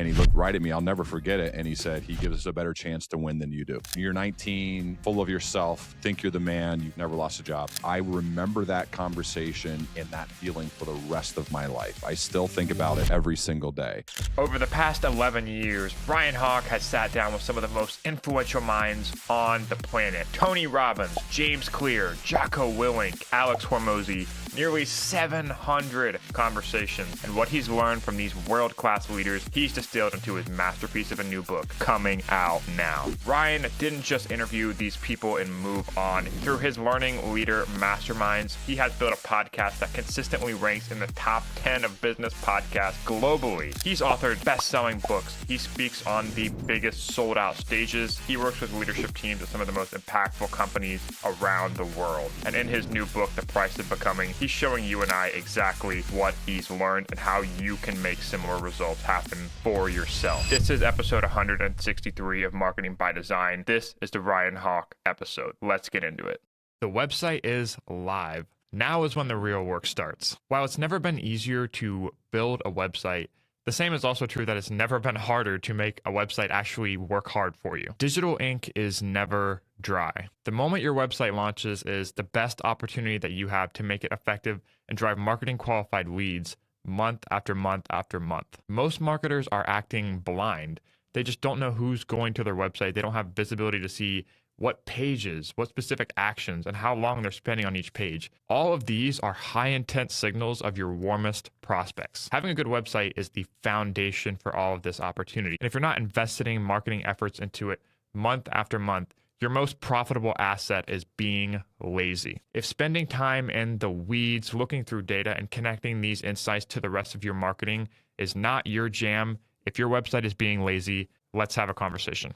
And he looked right at me. I'll never forget it. And he said, he gives us a better chance to win than you do. You're 19, full of yourself, think you're the man. You've never lost a job. I remember that conversation and that feeling for the rest of my life. I still think about it every single day. Over the past 11 years, Ryan Hawk has sat down with some of the most influential minds on the planet. Tony Robbins, James Clear, Jocko Willink, Alex Hormozy, nearly 700 conversations. And what he's learned from these world-class leaders, he's distilled into his masterpiece of a new book coming out now. Ryan didn't just interview these people and move on. Through his Learning Leader Masterminds, he has built a podcast that consistently ranks in the top 10 of business podcasts globally. He's authored best-selling books. He speaks on the biggest sold-out stages. He works with leadership teams at some of the most impactful companies around the world. And in his new book, The Price of Becoming, he's showing you and I exactly what he's learned and how you can make similar results happen for yourself. This is episode 163 of Marketing by Design. This is the Ryan Hawk episode. Let's get into it. The website is live. Now is when the real work starts. While it's never been easier to build a website, the same is also true that it's never been harder to make a website actually work hard for you. Digital ink is never dry. The moment your website launches is the best opportunity that you have to make it effective and drive marketing qualified leads month after month after month. Most marketers are acting blind. They just don't know who's going to their website. They don't have visibility to see what pages, what specific actions, and how long they're spending on each page. All of these are high intent signals of your warmest prospects. Having a good website is the foundation for all of this opportunity. And if you're not investing marketing efforts into it month after month, your most profitable asset is being lazy. If spending time in the weeds, looking through data, and connecting these insights to the rest of your marketing is not your jam, if your website is being lazy, let's have a conversation.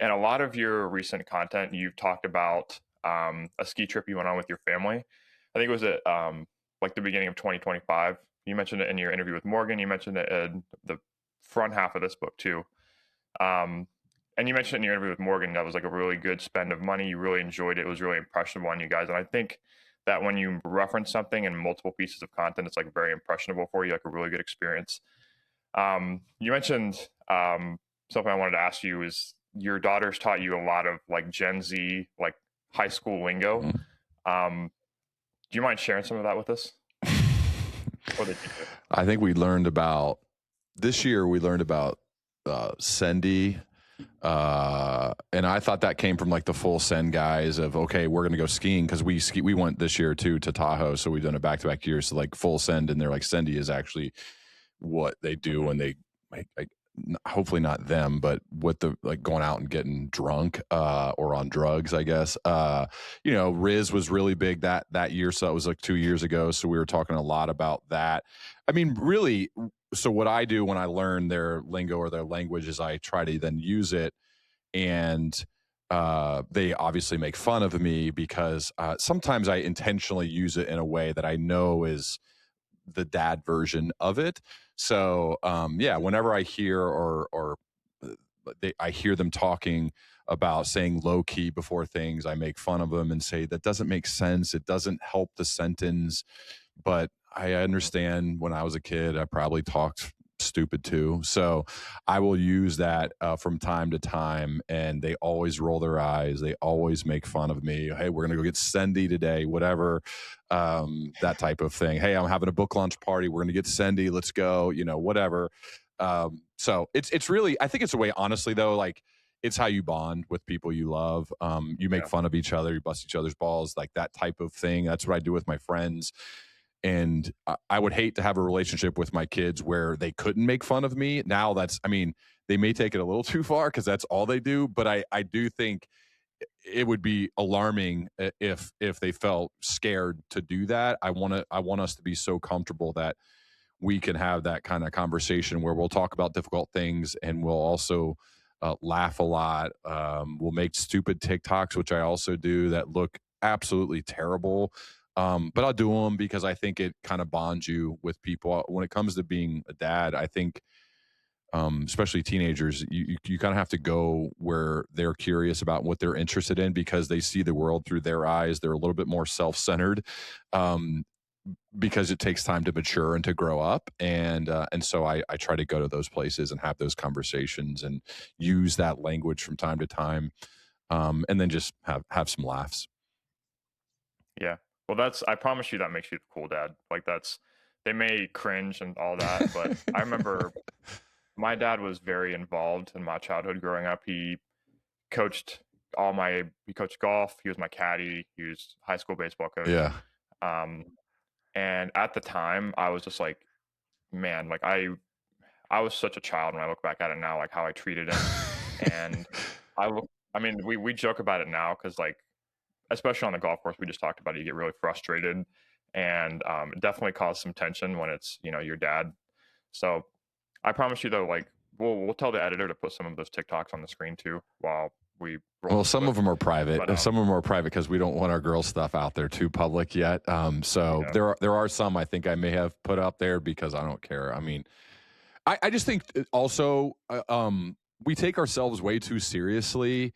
And a lot of your recent content, you've talked about a ski trip you went on with your family. I think it was at like the beginning of 2025. You mentioned it in your interview with Morgan. You mentioned it in the front half of this book too. And you mentioned it in your interview with Morgan, that was like a really good spend of money. You really enjoyed it. It was really impressionable on you guys. And I think that when you reference something in multiple pieces of content, it's like very impressionable for you, like a really good experience. You mentioned something I wanted to ask you is, your daughter's taught you a lot of like Gen Z, like high school lingo. Do you mind sharing some of that with us? I think this year we learned about Sendy. And I thought that came from like the full send guys of, okay, we're going to go skiing. Cause we went this year too to Tahoe. So we've done it back-to-back years. So like full send, and they're like, Sendy is actually what they do when they hopefully not them, but with the like going out and getting drunk or on drugs, I guess. Riz was really big that year, so that was like 2 years ago, so we were talking a lot about that. I mean, really, so what I do when I learn their lingo or their language is I try to then use it, and they obviously make fun of me because sometimes I intentionally use it in a way that I know is the dad version of it. So whenever I hear I hear them talking about saying low key before things, I make fun of them and say that doesn't make sense. It doesn't help the sentence. But I understand when I was a kid, I probably talked stupid too. So I will use that from time to time, and they always roll their eyes. They always make fun of me. Hey, we're going to go get Sendy today, whatever, that type of thing. Hey, I'm having a book launch party. We're going to get Sendy. Let's go, whatever. So it's really, I think it's a way, honestly though, like it's how you bond with people you love. You make fun of each other, you bust each other's balls, like that type of thing. That's what I do with my friends. And I would hate to have a relationship with my kids where they couldn't make fun of me. Now they may take it a little too far because that's all they do. But I do think it would be alarming if they felt scared to do that. I want us to be so comfortable that we can have that kind of conversation where we'll talk about difficult things, and we'll also laugh a lot. We'll make stupid TikToks, which I also do, that look absolutely terrible. But I'll do them because I think it kind of bonds you with people. When it comes to being a dad, I think, especially teenagers, you kind of have to go where they're curious about what they're interested in because they see the world through their eyes. They're a little bit more self-centered. because it takes time to mature and to grow up. And so I try to go to those places and have those conversations and use that language from time to time. And then just have some laughs. Yeah. Well, I promise you that makes you the cool dad. Like they may cringe and all that, but I remember my dad was very involved in my childhood growing up. He coached he coached golf. He was my caddy. He was high school baseball coach. Yeah. And at the time I was just like, man, like I was such a child when I look back at it now, like how I treated him. And I mean, we joke about it now because, like, especially on the golf course, we just talked about it, you get really frustrated, and it definitely caused some tension when it's, your dad. So I promise you though, like we'll tell the editor to put some of those TikToks on the screen too while we roll. Well, some of them are private. But, some of them are private because we don't want our girl stuff out there too public yet. So there are some I think I may have put up there because I don't care. I mean, I just think also we take ourselves way too seriously.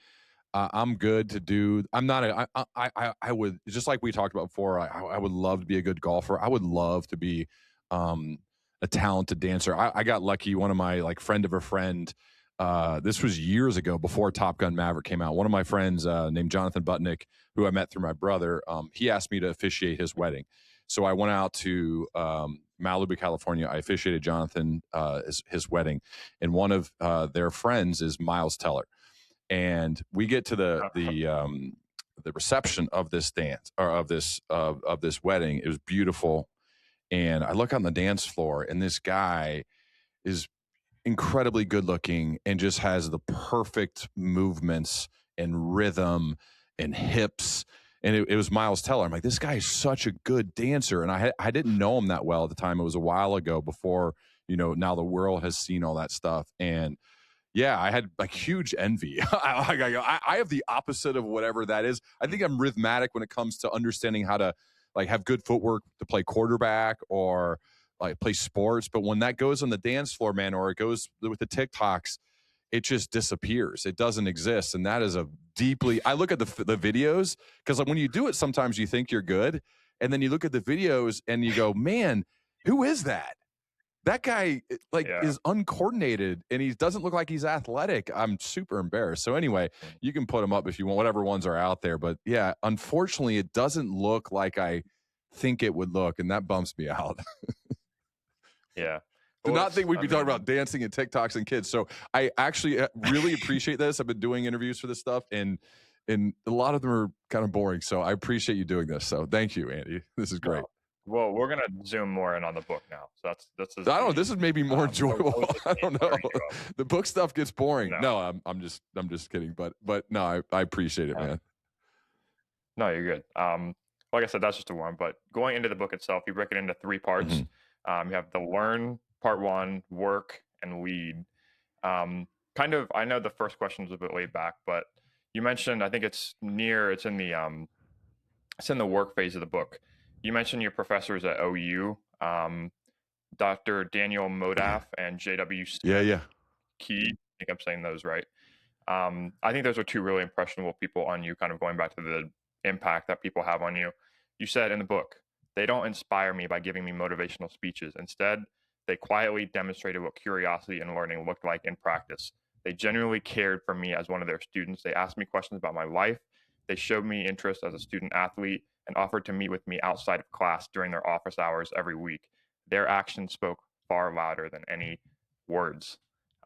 I'm good to do. I'm not. I would, just like we talked about before. I would love to be a good golfer. I would love to be a talented dancer. I got lucky. One of my friend of a friend. This was years ago before Top Gun Maverick came out. One of my friends named Jonathan Butnick, who I met through my brother, he asked me to officiate his wedding. So I went out to Malibu, California. I officiated Jonathan his wedding, and one of their friends is Miles Teller. And we get to the reception of this dance or of this wedding. It was beautiful, and I look on the dance floor, and this guy is incredibly good looking and just has the perfect movements and rhythm and hips. And it was Miles Teller. I'm like, this guy is such a good dancer, and I didn't know him that well at the time. It was a while ago before now the world has seen all that stuff. And yeah, I had huge envy. I have the opposite of whatever that is. I think I'm rhythmic when it comes to understanding how to have good footwork to play quarterback or play sports. But when that goes on the dance floor, man, or it goes with the TikToks, it just disappears. It doesn't exist. And that is I look at the videos because when you do it, sometimes you think you're good. And then you look at the videos and you go, man, who is that? That guy is uncoordinated and he doesn't look like he's athletic. I'm super embarrassed. So anyway, you can put them up if you want, whatever ones are out there. But yeah, unfortunately, it doesn't look like I think it would look, and that bumps me out. Yeah. Do not think we'd be talking about dancing and TikToks and kids. So I actually really appreciate this. I've been doing interviews for this stuff, and a lot of them are kind of boring. So I appreciate you doing this. So thank you, Andy. This is great. Well, we're gonna zoom more in on the book now. So that's. I don't know. This is maybe more enjoyable. I don't know. The book stuff gets boring. No, I'm just kidding. But no, I appreciate it, man. No, you're good. Like I said, that's just a one. But going into the book itself, you break it into 3 parts. Mm-hmm. You have the learn part 1, work, and lead. I know the first question was a bit laid back, but you mentioned, I think it's in the work phase of the book. You mentioned your professors at OU, Dr. Daniel Modaff and J.W. Smith. Yeah. Key. I think I'm saying those right. I think those are 2 really impressionable people on you, kind of going back to the impact that people have on you. You said in the book, they don't inspire me by giving me motivational speeches. Instead, they quietly demonstrated what curiosity and learning looked like in practice. They genuinely cared for me as one of their students. They asked me questions about my life. They showed me interest as a student athlete and offered to meet with me outside of class during their office hours every week. Their actions spoke far louder than any words.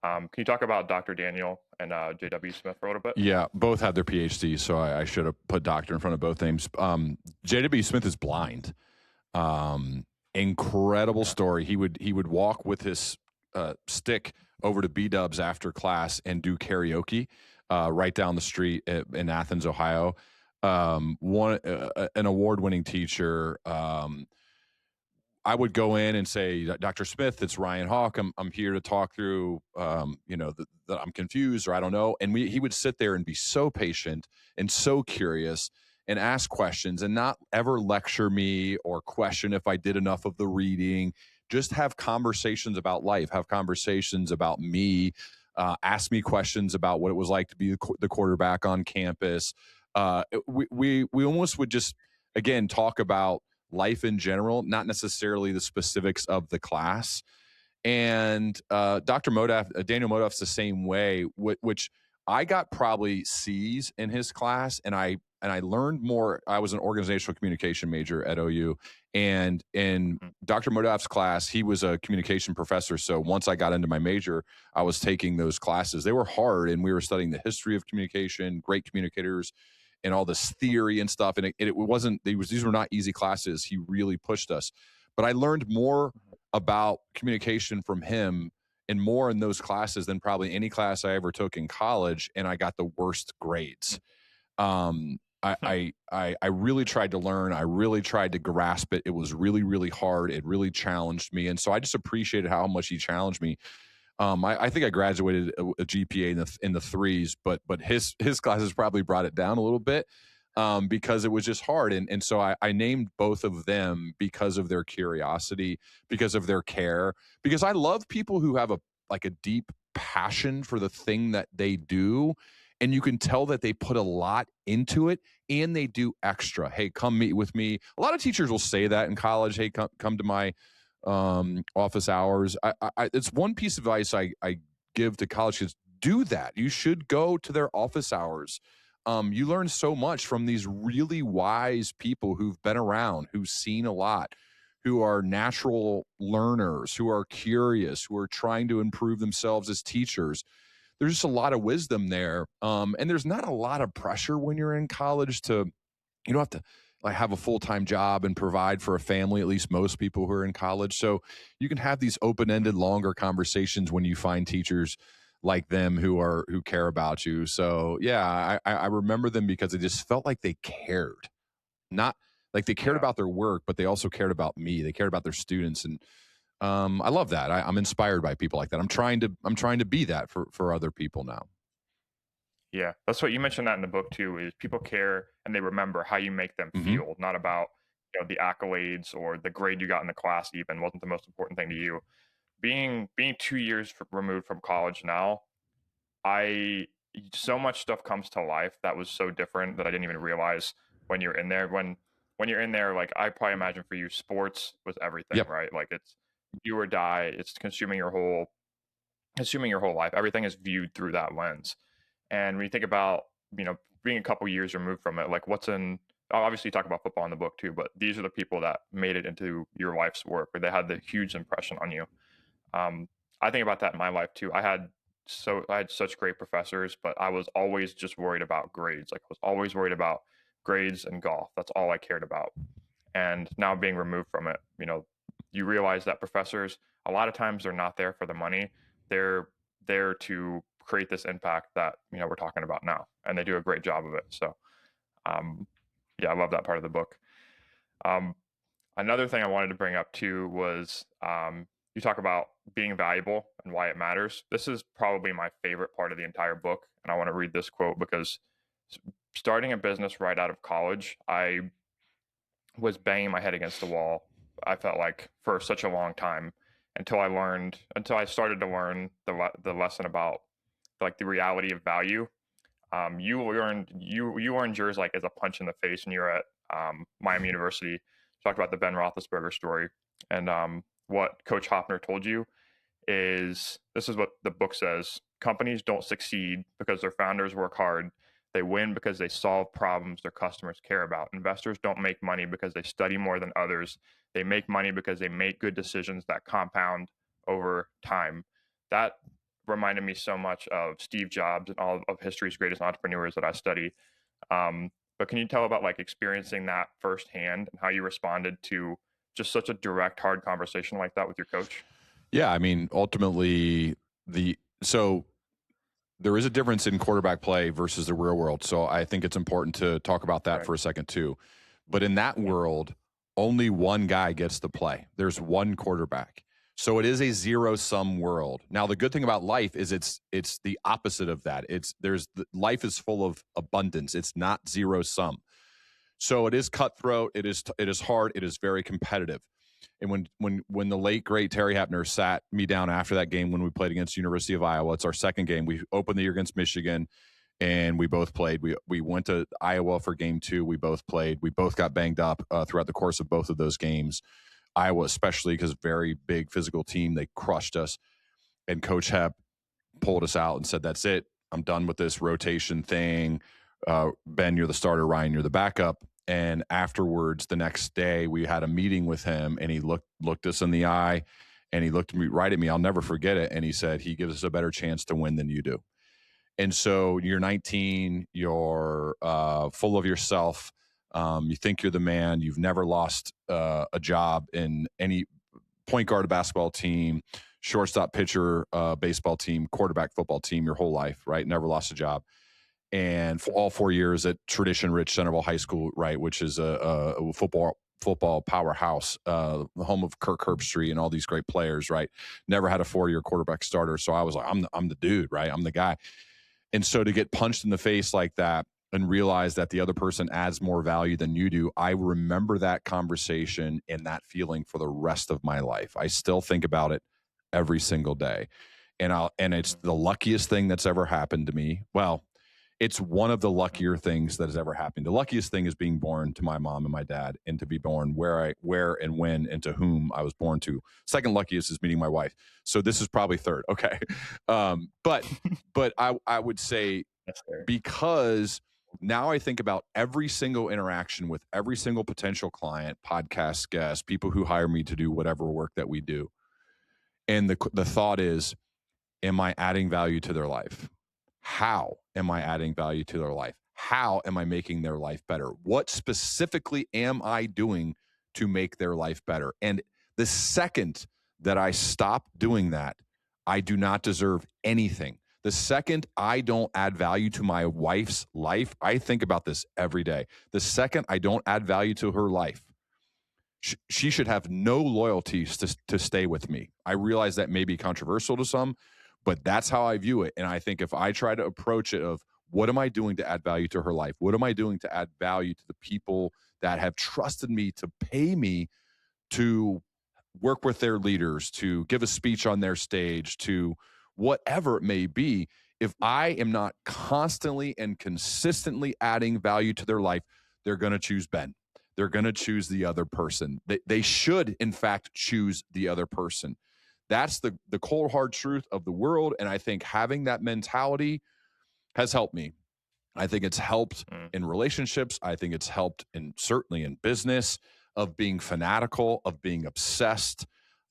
Can you talk about Dr. Daniel and J.W. Smith for a little bit? Yeah, both had their PhDs, so I should have put doctor in front of both names. J.W. Smith is blind. Incredible story. He would walk with his stick over to B-Dubs after class and do karaoke right down the street in Athens, Ohio. An award-winning teacher. I would go in and say, Dr. Smith, it's Ryan Hawk. I'm here to talk through, that I'm confused or I don't know. And he would sit there and be so patient and so curious and ask questions and not ever lecture me or question if I did enough of the reading. Just have conversations about life, have conversations about me, ask me questions about what it was like to be the quarterback on campus. We almost would just, again, talk about life in general, not necessarily the specifics of the class. And Dr. Modaff, Daniel Modaff's the same way, which I got probably C's in his class, and I learned more. I was an organizational communication major at OU, and in Dr. Modaff's class, he was a communication professor. So once I got into my major, I was taking those classes. They were hard, and we were studying the history of communication, great communicators, and all this theory and stuff. And it wasn't, these were not easy classes. He really pushed us. But I learned more about communication from him and more in those classes than probably any class I ever took in college. And I got the worst grades. I really tried to learn. I really tried to grasp it. It was really, really hard. It really challenged me. And so I just appreciated how much he challenged me. I think I graduated a GPA in the threes, but his classes probably brought it down a little bit because it was just hard. And so I named both of them because of their curiosity, because of their care, because I love people who have a deep passion for the thing that they do. And you can tell that they put a lot into it and they do extra. Hey, come meet with me. A lot of teachers will say that in college. Hey, come to my office hours. It's one piece of advice I give to college kids. Do that. You should go to their office hours. You learn so much from these really wise people who've been around, who've seen a lot, who are natural learners, who are curious, who are trying to improve themselves as teachers. There's just a lot of wisdom there. And there's not a lot of pressure when you're in college you don't have to have a full-time job and provide for a family, at least most people who are in college. So you can have these open-ended, longer conversations when you find teachers like them who care about you. So yeah, I remember them because it just felt like they cared. Not like they cared about their work, but they also cared about me. They cared about their students. And I love that. I'm inspired by people like that. I'm trying to be that for other people now. Yeah, that's what you mentioned that in the book too, is people care and they remember how you make them feel, not about the accolades or the grade you got in the class even wasn't the most important thing to you. Being 2 years removed from college now, so much stuff comes to life that was so different that I didn't even realize when you're in there. When you're in there, like I probably imagine for you, sports was everything, right? Like it's you or die. It's consuming your whole life. Everything is viewed through that lens. And when you think about, being a couple years removed from it, like obviously you talk about football in the book too, but these are the people that made it into your life's work, or they had the huge impression on you. I think about that in my life too. I had such great professors, but I was always just worried about grades. Like I was always worried about grades and golf. That's all I cared about. And now being removed from it, you realize that professors, a lot of times they're not there for the money. They're there to create this impact that we're talking about now, and they do a great job of it. So I love that part of the book. Another thing I wanted to bring up too was you talk about being valuable and why it matters. This is probably my favorite part of the entire book, and I want to read this quote because starting a business right out of college, I was banging my head against the wall, I felt like, for such a long time until I started to learn the lesson about the reality of value. You learned yours like as a punch in the face when you're at Miami University. Talked about the Ben Roethlisberger story, and what Coach Hoffner told you is this is what the book says: companies don't succeed because their founders work hard. They win because they solve problems their customers care about. Investors don't make money because they study more than others. They make money because they make good decisions that compound over time. That reminded me so much of Steve Jobs and all of history's greatest entrepreneurs that I study. But can you tell about experiencing that firsthand and how you responded to just such a direct, hard conversation like that with your coach? Yeah, I mean, ultimately, so there is a difference in quarterback play versus the real world. So I think it's important to talk about that for a second too. But in that world, only one guy gets the play. There's one quarterback. So it is a zero-sum world. Now, the good thing about life is it's the opposite of that. Life is full of abundance. It's not zero-sum. So it is cutthroat. It is hard. It is very competitive. And when the late great Terry Hepner sat me down after that game when we played against University of Iowa, it's our second game. We opened the year against Michigan. and we both played. We went to Iowa for game 2. We both played. We both got banged up throughout the course of both of those games. Iowa, especially because very big physical team, they crushed us. And Coach Hep pulled us out and said, "That's it. I'm done with this rotation thing. Ben, you're the starter. Ryan, you're the backup." And afterwards, the next day, we had a meeting with him, and he looked us in the eye, and he looked right at me. I'll never forget it. And he said, "He gives us a better chance to win than you do." And so you're 19, you're full of yourself. You think you're the man. You've never lost a job in any point guard basketball team, shortstop pitcher baseball team, quarterback football team your whole life, right? Never lost a job. And for all 4 years at tradition-rich Centerville High School, right, which is a football powerhouse, the home of Kirk Herbstreit and all these great players, right? Never had a 4-year quarterback starter. So I was like, I'm the dude, right? I'm the guy. And so to get punched in the face like that and realize that the other person adds more value than you do, I remember that conversation and that feeling for the rest of my life. I still think about it every single day. And it's the luckiest thing that's ever happened to me. Well, it's one of the luckier things that has ever happened. The luckiest thing is being born to my mom and my dad, and to be born where and when and to whom I was born to. Second luckiest is meeting my wife. So this is probably third. Okay. But I would say, because now I think about every single interaction with every single potential client, podcast guest, people who hire me to do whatever work that we do. And the thought is, am I adding value to their life? How am I adding value to their life? How am I making their life better? What specifically am I doing to make their life better? And the second that I stop doing that, I do not deserve anything. The second I don't add value to my wife's life, I think about this every day. The second I don't add value to her life, she should have no loyalties to stay with me. I realize that may be controversial to some, but that's how I view it. And I think if I try to approach it of, what am I doing to add value to her life? What am I doing to add value to the people that have trusted me to pay me to work with their leaders, to give a speech on their stage, to whatever it may be? If I am not constantly and consistently adding value to their life, they're going to choose Ben. They're going to choose the other person. They should, in fact, choose the other person. That's the cold, hard truth of the world. And I think having that mentality has helped me. I think it's helped in relationships. I think it's helped certainly in business, of being fanatical, of being obsessed,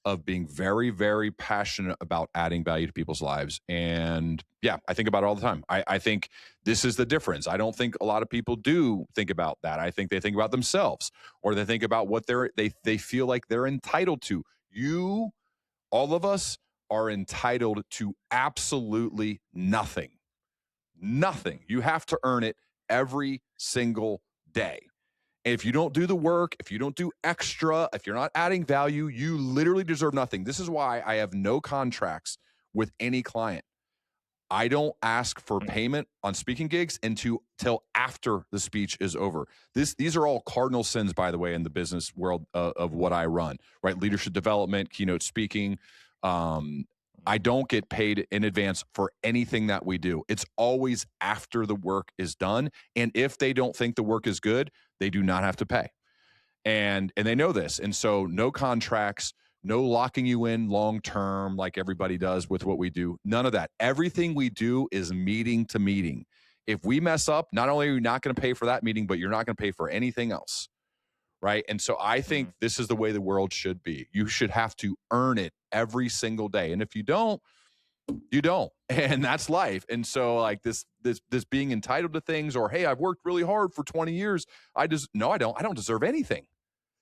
of being very, very passionate about adding value to people's lives. And yeah, I think about it all the time. I think this is the difference. I don't think a lot of people do think about that. I think they think about themselves, or they think about what they feel like they're entitled to. All of us are entitled to absolutely nothing. Nothing. You have to earn it every single day. And if you don't do the work, if you don't do extra, if you're not adding value, you literally deserve nothing. This is why I have no contracts with any client. I don't ask for payment on speaking gigs till after the speech is over. These are all cardinal sins, by the way, in the business world of what I run, right? Leadership development, keynote speaking. I don't get paid in advance for anything that we do. It's always after the work is done. And if they don't think the work is good, they do not have to pay. And they know this. And so no contracts, no locking you in long-term like everybody does with what we do. None of that. Everything we do is meeting to meeting. If we mess up, not only are you not going to pay for that meeting, but you're not going to pay for anything else, right? And so I think this is the way the world should be. You should have to earn it every single day. And if you don't, you don't. And that's life. And so like this being entitled to things, or, hey, I've worked really hard for 20 years. I don't deserve anything.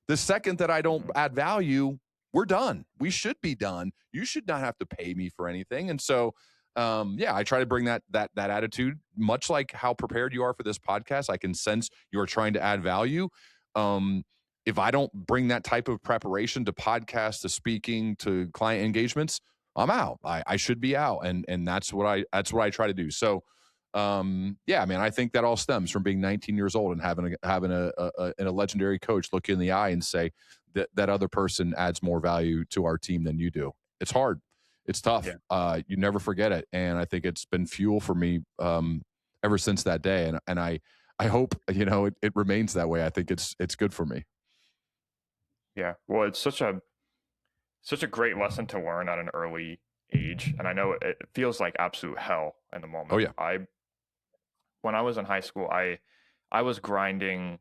The second that I don't add value, we're done. We should be done. You should not have to pay me for anything. And so, I try to bring that attitude, much like how prepared you are for this podcast. I can sense you're trying to add value. If I don't bring that type of preparation to podcasts, to speaking, to client engagements, I'm out. I should be out. And that's what I try to do. So, I think that all stems from being 19 years old and having a legendary coach look you in the eye and say that other person adds more value to our team than you do. It's hard. It's tough. Yeah. You never forget it. And I think it's been fuel for me, ever since that day. And I hope, it remains that way. I think it's good for me. Yeah. Well, it's such a great lesson to learn at an early age, and I know it feels like absolute hell in the Oh moment. yeah. When I was in high school, I was grinding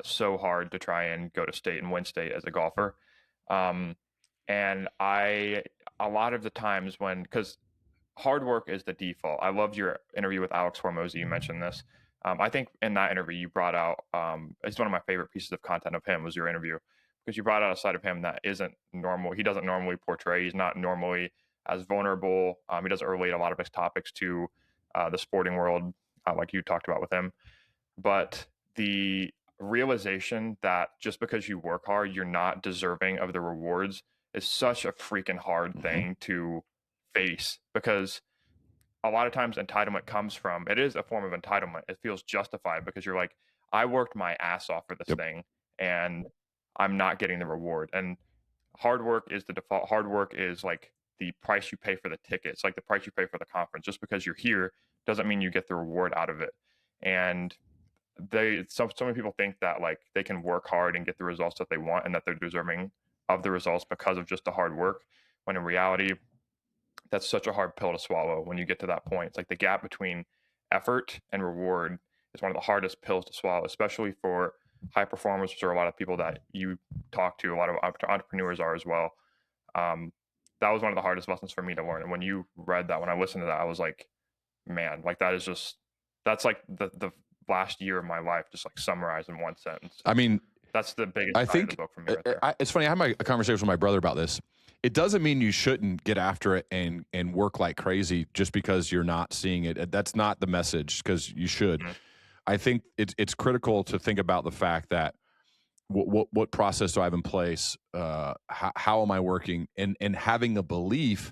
so hard to try and go to state and win state as a golfer. Um, and a lot of the times because hard work is the default. I loved your interview with Alex Hormozy. You mentioned this. I think in that interview you brought out, it's one of my favorite pieces of content of him was your interview, because you brought out a side of him that isn't normal. He doesn't normally portray. He's not normally as vulnerable. He doesn't relate a lot of his topics to the sporting world, like you talked about with him. But the realization that just because you work hard, you're not deserving of the rewards is such a freaking hard thing to face, because a lot of times entitlement comes from, it is a form of entitlement. It feels justified because you're like, I worked my ass off for this Yep. thing and I'm not getting the reward. And hard work is the default. Hard work is like the price you pay for the ticket. It's like the price you pay for the conference. Just because you're here doesn't mean you get the reward out of it. And so many people think that like they can work hard and get the results that they want and that they're deserving of the results because of just the hard work, when in reality that's such a hard pill to swallow. When you get to that point, it's like the gap between effort and reward is one of the hardest pills to swallow, especially for high performers, which are a lot of people that you talk to, a lot of entrepreneurs are as well. That was one of the hardest lessons for me to learn. And when you read that, when I listened to that, I was like, man, like that's like the last year of my life, just like summarized in one sentence. I mean, that's the biggest I part of think the book for me right there. it's funny. I had a conversation with my brother about this. It doesn't mean you shouldn't get after it and work like crazy just because you're not seeing it. That's not the message, because you should. Mhm. I think it's critical to think about the fact that what process do I have in place? How am I working? And having a belief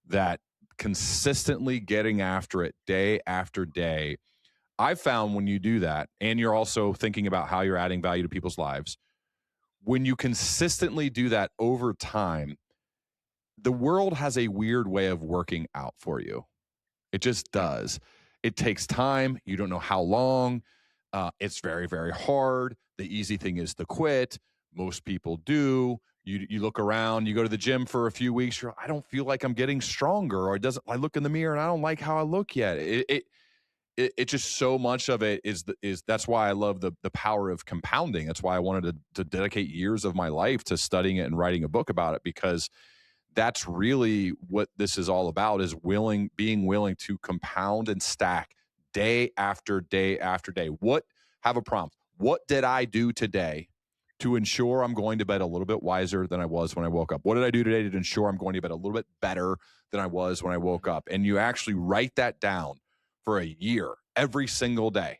that consistently getting after it day after day. I've found when you do that, and you're also thinking about how you're adding value to people's lives, when you consistently do that over time, the world has a weird way of working out for you. It just does. It takes time. You don't know how long. It's very, very hard. The easy thing is to quit. Most people do. You look around, you go to the gym for a few weeks, I don't feel like I'm getting stronger, or I look in the mirror and I don't like how I look yet. It just, so much of it is that's why I love the power of compounding. That's why I wanted to dedicate years of my life to studying it and writing a book about it, because that's really what this is all about, is being willing to compound and stack day after day after day. Have a prompt. What did I do today to ensure I'm going to bed a little bit wiser than I was when I woke up? What did I do today to ensure I'm going to bed a little bit better than I was when I woke up? And you actually write that down for a year, every single day,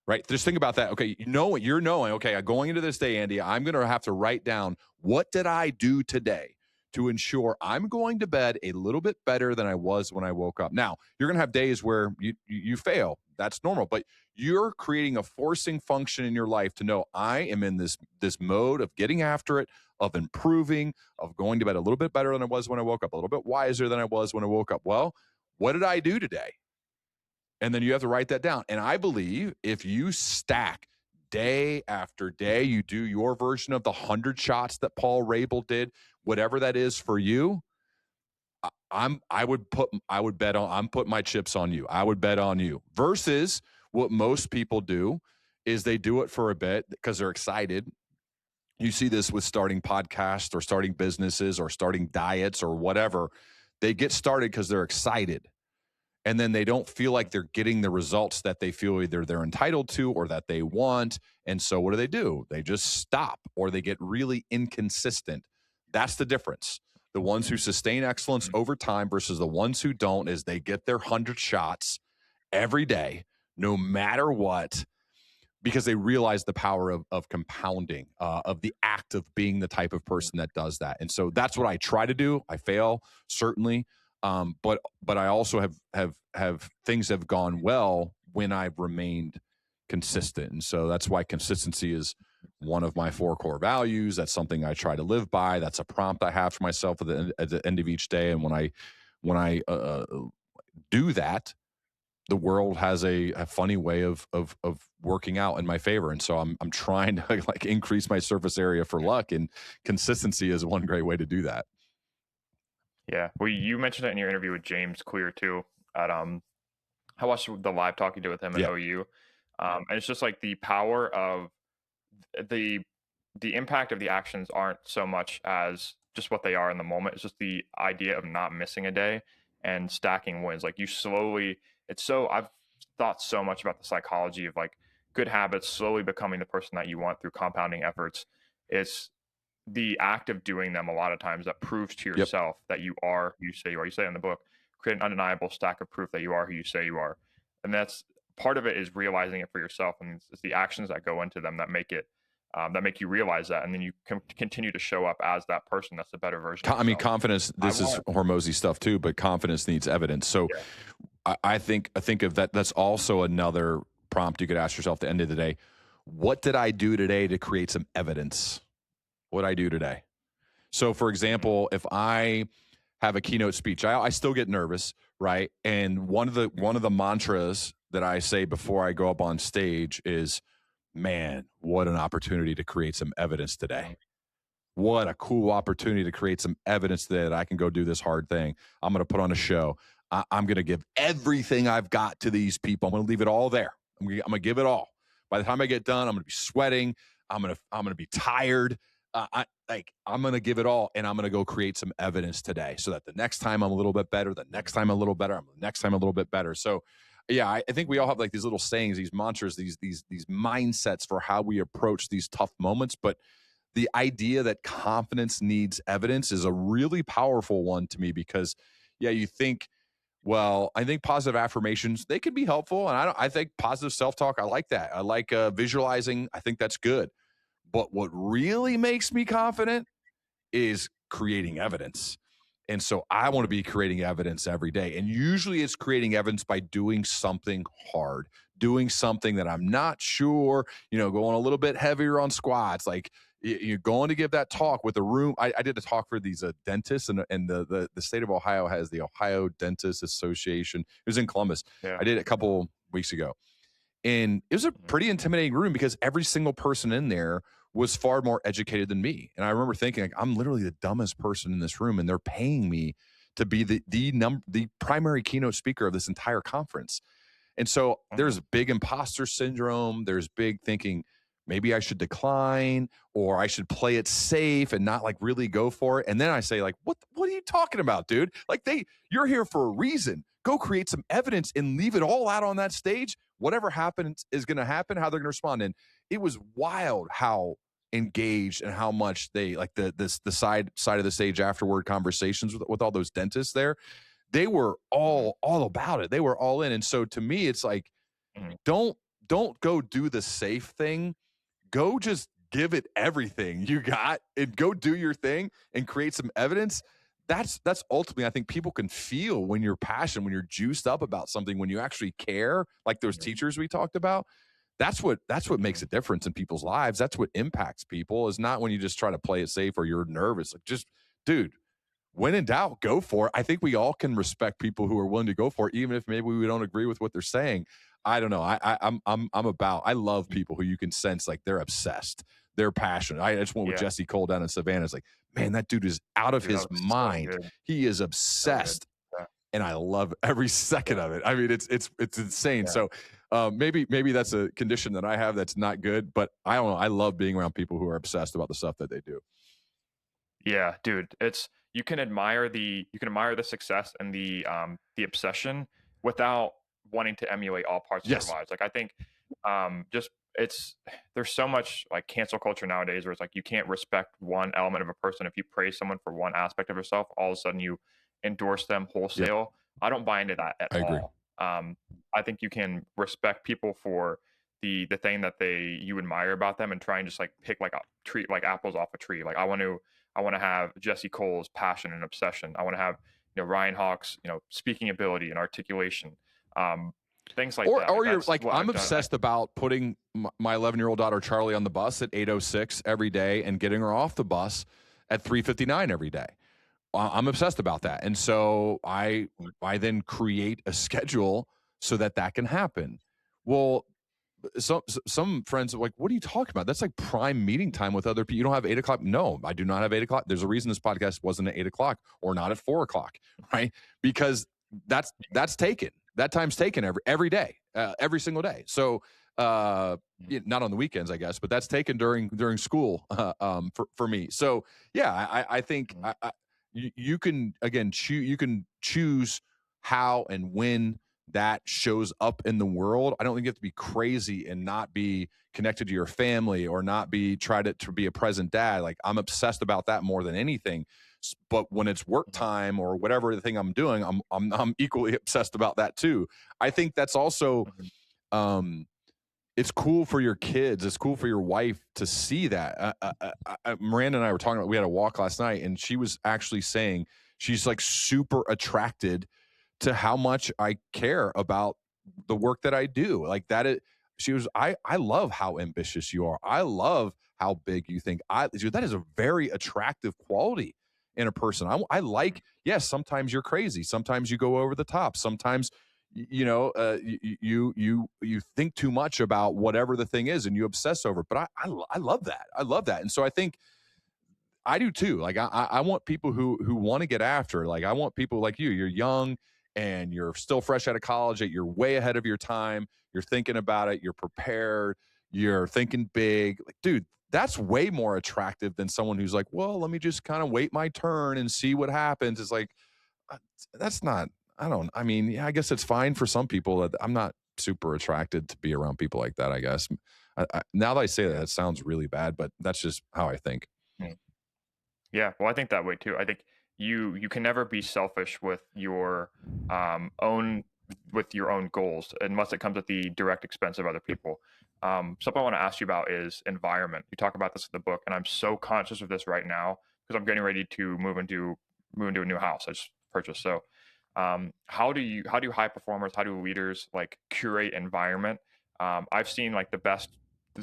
right? Just think about that. Okay, you're knowing, okay, going into this day, Andy, I'm going to have to write down, what did I do today to ensure I'm going to bed a little bit better than I was when I woke up? Now, you're going to have days where you fail. That's normal, but you're creating a forcing function in your life to know, I am in this mode of getting after it, of improving, of going to bed a little bit better than I was when I woke up, a little bit wiser than I was when I woke up. Well, what did I do today? And then you have to write that down. And I believe if you stack day after day, you do your version of the 100 shots that Paul Rabel did, whatever that is for you, I'm putting my chips on you. I would bet on you. Versus what most people do is they do it for a bit because they're excited. You see this with starting podcasts or starting businesses or starting diets or whatever. They get started because they're excited. And then they don't feel like they're getting the results that they feel either they're entitled to or that they want. And so what do? They just stop, or they get really inconsistent. That's the difference. The ones who sustain excellence over time versus the ones who don't is they get their 100 shots every day, no matter what, because they realize the power of compounding, of the act of being the type of person that does that. And so that's what I try to do. I fail, certainly. But I also have things have gone well when I've remained consistent. And so that's why consistency is one of my 4 core values. That's something I try to live by. That's a prompt I have for myself at the end of each day. And when I do that, the world has a funny way of working out in my favor. And so I'm trying to like increase my surface area for luck, and consistency is one great way to do that. Yeah. Well, you mentioned it in your interview with James Clear too. At I watched the live talk you did with him at Yeah. OU. And it's just like the power of the impact of the actions aren't so much as just what they are in the moment. It's just the idea of not missing a day and stacking wins. Like you slowly, I've thought so much about the psychology of like good habits slowly becoming the person that you want through compounding efforts. It's the act of doing them a lot of times that proves to Yep. yourself that you are who you say you are. You say in the book, create an undeniable stack of proof that you are who you say you are. And that's part of it, is realizing it for yourself. And it's the actions that go into them that make it, that make you realize that. And then you can continue to show up as that person that's a better version of yourself. I mean, confidence, this is Hormozy stuff too, but confidence needs evidence. So yeah. I think of that. That's also another prompt you could ask yourself at the end of the day. What did I do today to create some evidence? What I do today? So for example, if I have a keynote speech, I still get nervous, right? And one of the mantras that I say before I go up on stage is, man, what an opportunity to create some evidence today. What a cool opportunity to create some evidence today that I can go do this hard thing. I'm going to put on a show. I'm going to give everything I've got to these people. I'm going to leave it all there. I'm going to give it all. By the time I get done, I'm going to be sweating. I'm going to be tired. I'm going to give it all, and I'm going to go create some evidence today so that the next time I'm a little bit better, the next time a little better, the next time a little bit better. So yeah, I think we all have like these little sayings, these mantras, these mindsets for how we approach these tough moments. But the idea that confidence needs evidence is a really powerful one to me, because yeah, you think, well, I think positive affirmations, they can be helpful. And I think positive self-talk, I like that. I like visualizing. I think that's good. But what really makes me confident is creating evidence. And so I want to be creating evidence every day. And usually it's creating evidence by doing something hard, doing something that I'm not sure, going a little bit heavier on squats. Like you're going to give that talk with a room. I did a talk for these dentists, and the state of Ohio has the Ohio Dentist Association. It was in Columbus. Yeah. I did it a couple weeks ago. And it was a pretty intimidating room because every single person in there was far more educated than me. And I remember thinking, like, I'm literally the dumbest person in this room, and they're paying me to be the primary keynote speaker of this entire conference. And so there's big imposter syndrome. There's big thinking, maybe I should decline, or I should play it safe and not like really go for it. And then I say, like, what are you talking about, dude? Like, you're here for a reason. Go create some evidence and leave it all out on that stage. Whatever happens is going to happen, how they're going to respond. And it was wild how engaged and how much they like the side of the stage afterward conversations with all those dentists there. They were all about it. They were all in. And so to me, it's like, don't go do the safe thing. Go just give it everything you got and go do your thing and create some evidence. That's ultimately, I think people can feel when you're passionate, when you're juiced up about something, when you actually care, like those teachers we talked about. That's what makes a difference in people's lives. That's what impacts people, is not when you just try to play it safe or you're nervous. Like, just, dude, when in doubt, go for it. I think we all can respect people who are willing to go for it, even if maybe we don't agree with what they're saying. I don't know. I love people who you can sense like they're obsessed. They're passionate. I just went with Jesse Cole down in Savannah. It's like, man, that dude is out of his mind. So he is obsessed. So and I love every second of it. I mean, it's insane. Yeah. So maybe that's a condition that I have that's not good, but I don't know. I love being around people who are obsessed about the stuff that they do. Yeah, dude, you can admire the success and the obsession without wanting to emulate all parts of their lives. Like, I think there's so much like cancel culture nowadays where it's like you can't respect one element of a person. If you praise someone for one aspect of yourself, all of a sudden you endorse them wholesale. I don't buy into that at all. Agree. I think you can respect people for the thing that you admire about them, and try and just like pick like a tree, like apples off a tree. Like I want to have Jesse Cole's passion and obsession. I want to have Ryan Hawk's speaking ability and articulation. Things like that. Or you're like, I'm obsessed about putting my 11-year-old daughter Charlie on the bus at 8:06 every day and getting her off the bus at 3:59 every day. I'm obsessed about that. And so I then create a schedule so that can happen. Well, some friends are like, what are you talking about? That's like prime meeting time with other people. You don't have 8 o'clock. No, I do not have 8 o'clock. There's a reason this podcast wasn't at 8 o'clock or not at 4 o'clock, right? Because that's taken. That time's taken every day, every single day. So not on the weekends, I guess, but that's taken during school for me. So yeah, I think you can again you can choose how and when that shows up in the world. I don't think you have to be crazy and not be connected to your family or not try to be a present dad. Like, I'm obsessed about that more than anything. But when it's work time or whatever the thing I'm doing, I'm equally obsessed about that too. I think that's also, it's cool for your kids. It's cool for your wife to see that. Miranda and I were talking about, we had a walk last night, and she was actually saying she's like super attracted to how much I care about the work that I do. Like that, she was, I love how ambitious you are. I love how big you think. That is a very attractive quality in a person. I like, yes, sometimes you're crazy. Sometimes you go over the top. Sometimes, you think too much about whatever the thing is and you obsess over it. But I love that. I love that. And so I think I do too. Like I want people who want to get after it. Like I want people like you. You're young and you're still fresh out of college. You're way ahead of your time. You're thinking about it. You're prepared. You're thinking big. Like, dude, that's way more attractive than someone who's like, well, let me just kind of wait my turn and see what happens. It's like, that's not, I mean, yeah, I guess it's fine for some people. I'm not super attracted to be around people like that, I guess. Now that I say that, it sounds really bad, but that's just how I think. Yeah, well, I think that way too. I think you can never be selfish with your own goals unless it comes at the direct expense of other people. Something I want to ask you about is environment. You talk about this in the book, and I'm so conscious of this right now because I'm getting ready to move into a new house I just purchased. So, how do high performers, how do leaders like curate environment? I've seen like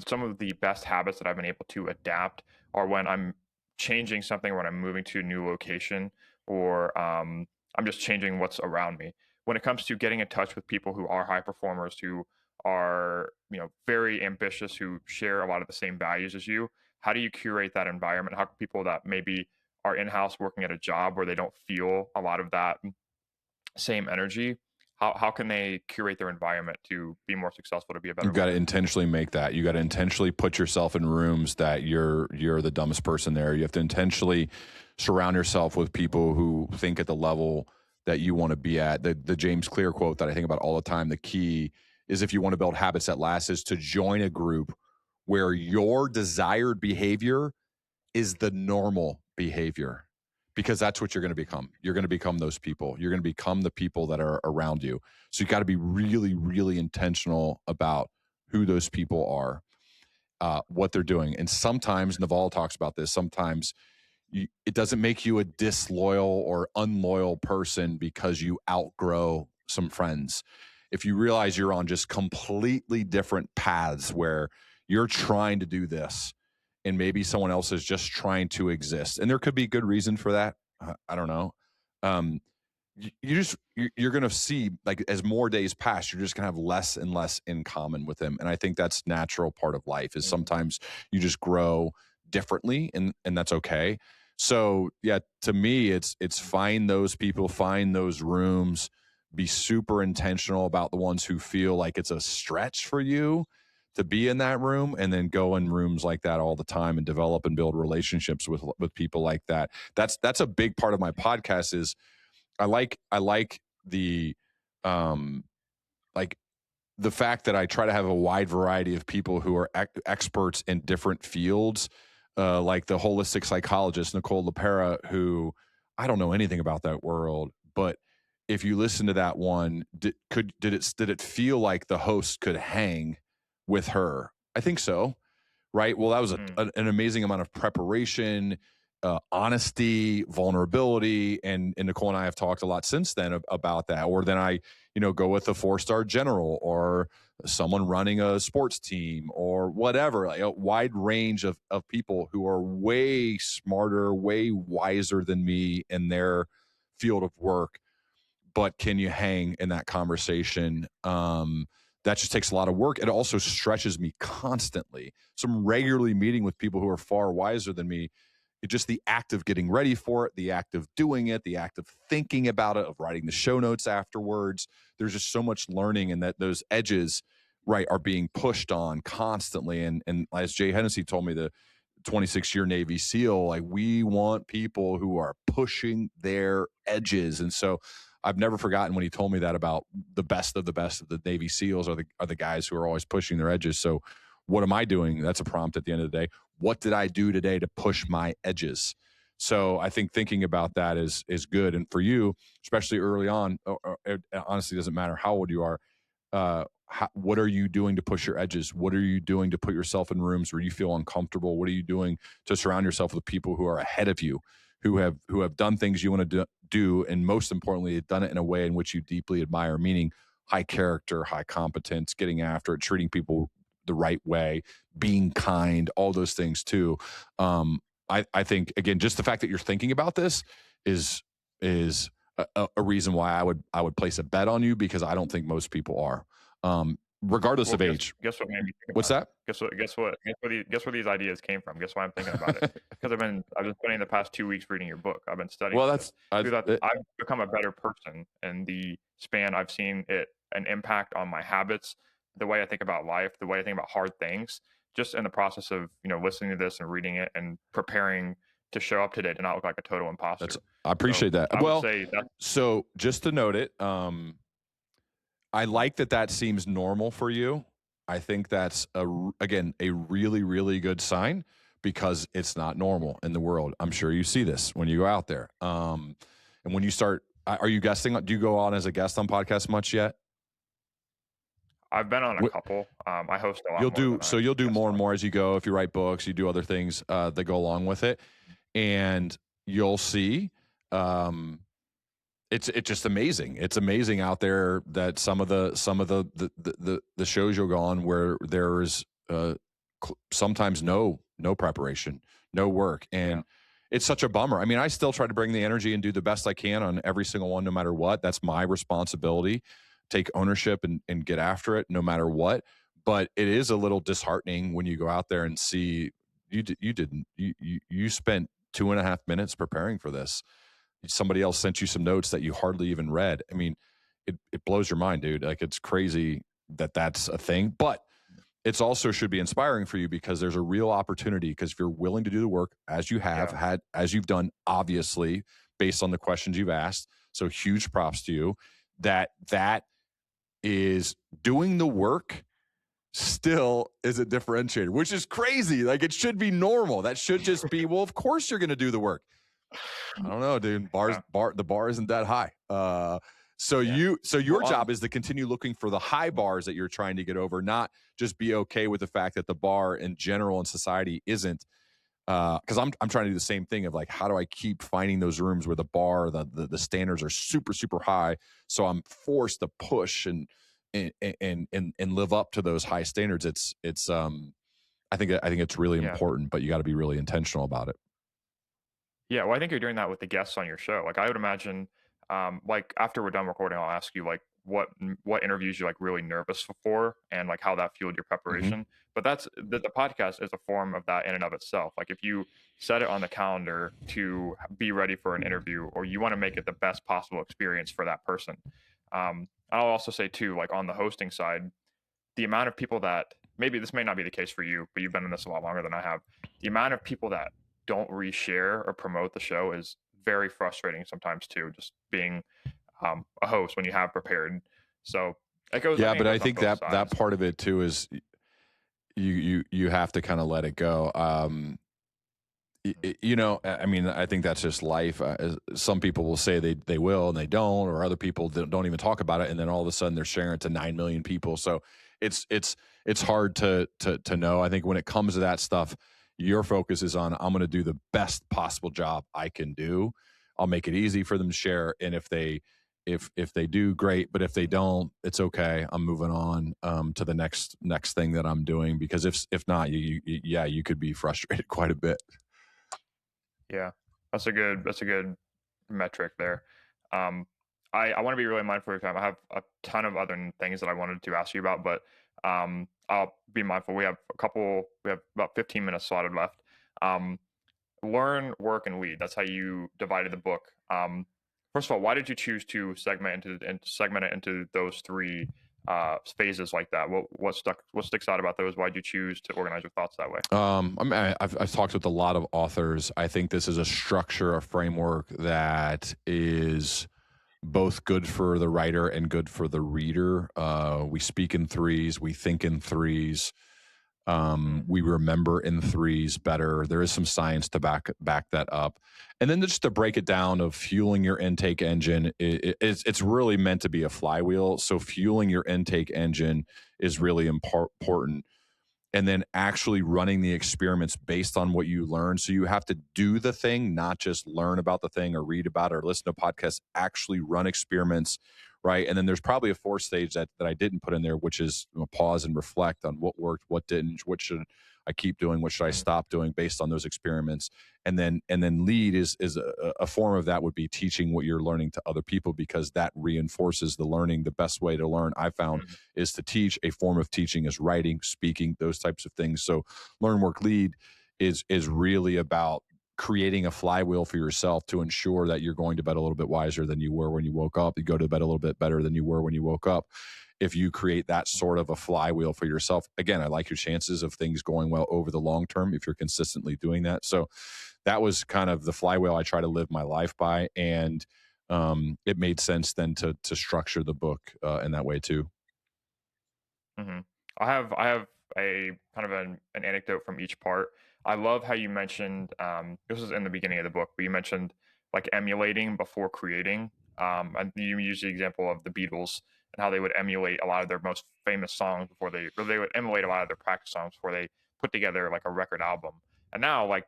some of the best habits that I've been able to adapt are when I'm changing something, when I'm moving to a new location, or I'm just changing what's around me. When it comes to getting in touch with people who are high performers, who are very ambitious, who share a lot of the same values as you, how do you curate that environment? How can people that maybe are in-house working at a job where they don't feel a lot of that same energy, how can they curate their environment to be more successful, to be a better You've got to leader? intentionally make that. You got to intentionally put yourself in rooms that you're the dumbest person there. You have to intentionally surround yourself with people who think at the level that you want to be at. The James Clear quote that I think about all the time, the key is, if you want to build habits that last, is to join a group where your desired behavior is the normal behavior, because that's what you're going to become. You're going to become those people. You're going to become the people that are around you. So you got to be really, really intentional about who those people are, what they're doing. And sometimes, Naval talks about this, sometimes it doesn't make you a disloyal or unloyal person because you outgrow some friends. If you realize you're on just completely different paths where you're trying to do this and maybe someone else is just trying to exist, and there could be good reason for that. I don't know. You're going to see, like, as more days pass, you're just going to have less and less in common with them. And I think that's natural part of life, is sometimes you just grow differently, and that's okay. So yeah, to me, it's find those people, find those rooms, be super intentional about the ones who feel like it's a stretch for you to be in that room, and then go in rooms like that all the time and develop and build relationships with people like that. That's a big part of my podcast. Is I like the like the fact that I try to have a wide variety of people who are experts in different fields, like the holistic psychologist Nicole LaPera, who, I don't know anything about that world, but if you listen to that one, did it feel like the host could hang with her? I think so, right? Well, that was an amazing amount of preparation, honesty, vulnerability, and Nicole and I have talked a lot since then about that. Or then I, go with a 4-star general, or someone running a sports team, or whatever, like a wide range of people who are way smarter, way wiser than me in their field of work. but can you hang in that conversation? That just takes a lot of work. It also stretches me constantly. So I'm regularly meeting with people who are far wiser than me. It's just the act of getting ready for it, the act of doing it, the act of thinking about it, of writing the show notes afterwards. There's just so much learning, and that those edges, right, are being pushed on constantly. And as Jay Hennessy told me, the 26-year Navy SEAL, like, we want people who are pushing their edges. And so I've never forgotten when he told me that about the best of the Navy SEALs are the guys who are always pushing their edges. So what am I doing? That's a prompt at the end of the day. What did I do today to push my edges? So I think thinking about that is good. And for you, especially early on, it honestly doesn't matter how old you are. What are you doing to push your edges? What are you doing to put yourself in rooms where you feel uncomfortable? What are you doing to surround yourself with people who are ahead of you, who have done things you want to do, and most importantly, done it in a way in which you deeply admire, meaning high character, high competence, getting after it, treating people the right way, being kind, all those things too. I think, again, just the fact that you're thinking about this is a reason why I would place a bet on you, because I don't think most people are, regardless of age. Guess what made me think What's about that? Guess where these ideas came from. Guess why I'm thinking about it? Because I've been spending the past 2 weeks reading your book. I've been studying. Well, I've become a better person in the span. I've seen an impact on my habits, the way I think about life, the way I think about hard things, just in the process of listening to this and reading it and preparing to show up today to not look like a total imposter. I appreciate that. I would say so just to note it, I like that seems normal for you. I think that's again a really, really good sign, because it's not normal in the world. I'm sure you see this when you go out there. And when you start, are you guesting? Do you go on as a guest on podcasts much yet? I've been on a couple. I host a lot. You'll do more and more as you go. If you write books, you do other things that go along with it, and you'll see. It's just amazing. It's amazing out there that some of the shows you'll go on where there's sometimes no preparation, no work, and it's such a bummer. I mean, I still try to bring the energy and do the best I can on every single one, no matter what. That's my responsibility. Take ownership and get after it, no matter what. But it is a little disheartening when you go out there and see you spent 2.5 minutes preparing for this. Somebody else sent you some notes that you hardly even read. I mean, it blows your mind, dude. Like, it's crazy that that's a thing, but it's also should be inspiring for you, because there's a real opportunity. Because if you're willing to do the work, as you have had, as you've done, obviously, based on the questions you've asked, so huge props to you, that is doing the work still is a differentiator, which is crazy. Like, it should be normal. That should just be, well, of course you're going to do the work. I don't know, dude. The bar isn't that high. Your job is to continue looking for the high bars that you're trying to get over, not just be okay with the fact that the bar in general in society isn't. Because I'm trying to do the same thing of, like, how do I keep finding those rooms where the bar, the standards are super, super high, so I'm forced to push and live up to those high standards. I think it's really important, but you got to be really intentional about it. Yeah, well, I think you're doing that with the guests on your show. Like, I would imagine, like, after we're done recording, I'll ask you, like, what interviews you're, like, really nervous for, and, like, how that fueled your preparation. Mm-hmm. But that's the podcast is a form of that in and of itself. Like, if you set it on the calendar to be ready for an interview, or you want to make it the best possible experience for that person. I'll also say too, like, on the hosting side, the amount of people that, maybe this may not be the case for you, but you've been in this a lot longer than I have. The amount of people that don't reshare or promote the show is very frustrating sometimes too, just being a host when you have prepared. So it goes. Yeah, but I think that part of it too is you have to kind of let it go. I mean, I think that's just life. Some people will say they will and they don't, or other people don't even talk about it, and then all of a sudden they're sharing it to 9 million people. So it's hard to know. I think when it comes to that stuff, your focus is on, I'm going to do the best possible job I can do. I'll make it easy for them to share, and if they do, great. But if they don't, it's okay. I'm moving on to the next thing that I'm doing, because if not, you could be frustrated quite a bit. Yeah, that's a good metric there. I want to be really mindful of your time. I have a ton of other things that I wanted to ask you about, but I'll be mindful. We have about 15 minutes slotted left. Um, learn, work, and lead. That's how you divided the book. First of all, why did you choose to segment it into those three phases like that? What sticks out about those? Why did you choose to organize your thoughts that way? I've talked with a lot of authors. I think this is a structure, a framework that is both good for the writer and good for the reader. We speak in threes, we think in threes, we remember in threes better. There is some science to back that up. And then just to break it down of fueling your intake engine, it's really meant to be a flywheel. So fueling your intake engine is really important. And then actually running the experiments based on what you learn. So you have to do the thing, not just learn about the thing or read about it or listen to podcasts, actually run experiments, right? And then there's probably a fourth stage that I didn't put in there, which is pause and reflect on what worked, what didn't, what should I keep doing, what should I stop doing based on those experiments. And then lead is a form of that would be teaching what you're learning to other people, because that reinforces the learning. The best way to learn, I found, is to teach. A form of teaching is writing, speaking, those types of things. So learn, work, lead is really about creating a flywheel for yourself to ensure that you're going to bed a little bit wiser than you were when you woke up. You go to bed a little bit better than you were when you woke up. If you create that sort of a flywheel for yourself, again, I like your chances of things going well over the long term if you're consistently doing that. So that was kind of the flywheel I try to live my life by. And it made sense then to structure the book in that way too. Mm-hmm. I have a kind of an anecdote from each part. I love how you mentioned this was in the beginning of the book, but you mentioned like emulating before creating. And you used the example of the Beatles and how they would emulate a lot of their most famous songs or they would emulate a lot of their practice songs before they put together like a record album. And now, like,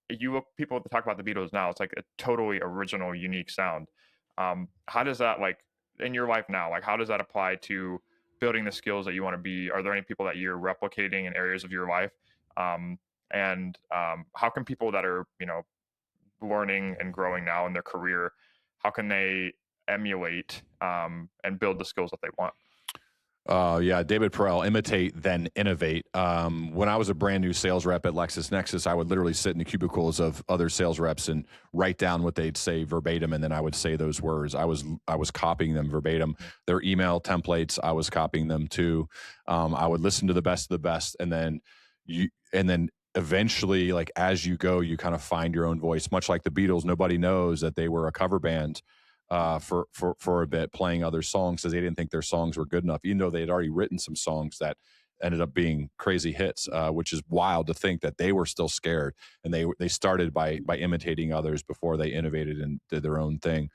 you look, people talk about the Beatles now, it's like a totally original, unique sound. How does that, like, in your life now, like, how does that apply to building the skills that you want to be? Are there any people that you're replicating in areas of your life? How can people that are, learning and growing now in their career, how can they emulate and build the skills that they want? Yeah, David Perel, imitate, then innovate. When I was a brand new sales rep at LexisNexis, I would literally sit in the cubicles of other sales reps and write down what they'd say verbatim, and then I would say those words. I was copying them verbatim. Their email templates, I was copying them too. I would listen to the best of the best, and then eventually, like as you go, you kind of find your own voice. Much like the Beatles, nobody knows that they were a cover band for a bit, playing other songs because they didn't think their songs were good enough, even though they had already written some songs that ended up being crazy hits, which is wild to think that they were still scared and they started by imitating others before they innovated and did their own thing.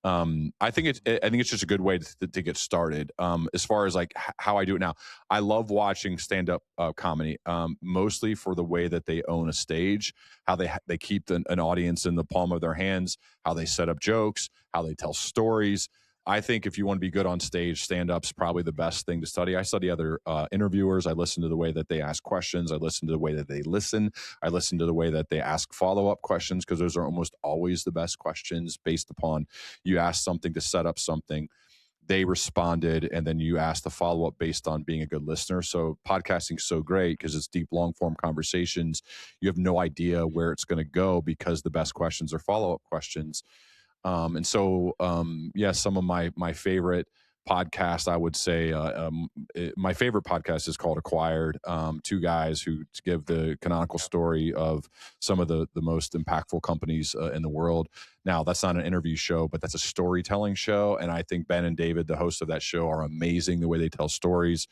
I think it's just a good way to get started. As far as like how I do it now, I love watching stand-up comedy, mostly for the way that they own a stage, how they keep an audience in the palm of their hands, how they set up jokes, how they tell stories. I think if you want to be good on stage, stand-up's probably the best thing to study. I study other interviewers. I listen to the way that they ask questions. I listen to the way that they listen. I listen to the way that they ask follow-up questions, because those are almost always the best questions based upon you ask something to set up something. They responded, and then you ask the follow-up based on being a good listener. So podcasting's so great because it's deep, long-form conversations. You have no idea where it's going to go because the best questions are follow-up questions. Some of my favorite podcasts, I would say, my favorite podcast is called Acquired. Two guys who give the canonical story of some of the most impactful companies in the world. Now, that's not an interview show, but that's a storytelling show. And I think Ben and David, the hosts of that show, are amazing the way they tell stories.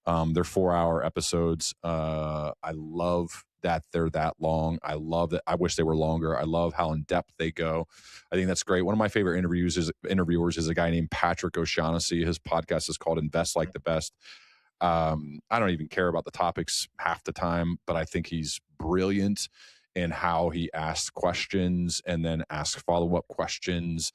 They're 4-hour episodes. I love that they're that long. I love that. I wish they were longer. I love how in depth they go. I think that's great. One of my favorite interviewers is a guy named Patrick O'Shaughnessy. His podcast is called Invest Like the Best. I don't even care about the topics half the time, but I think he's brilliant in how he asks questions and then asks follow-up questions.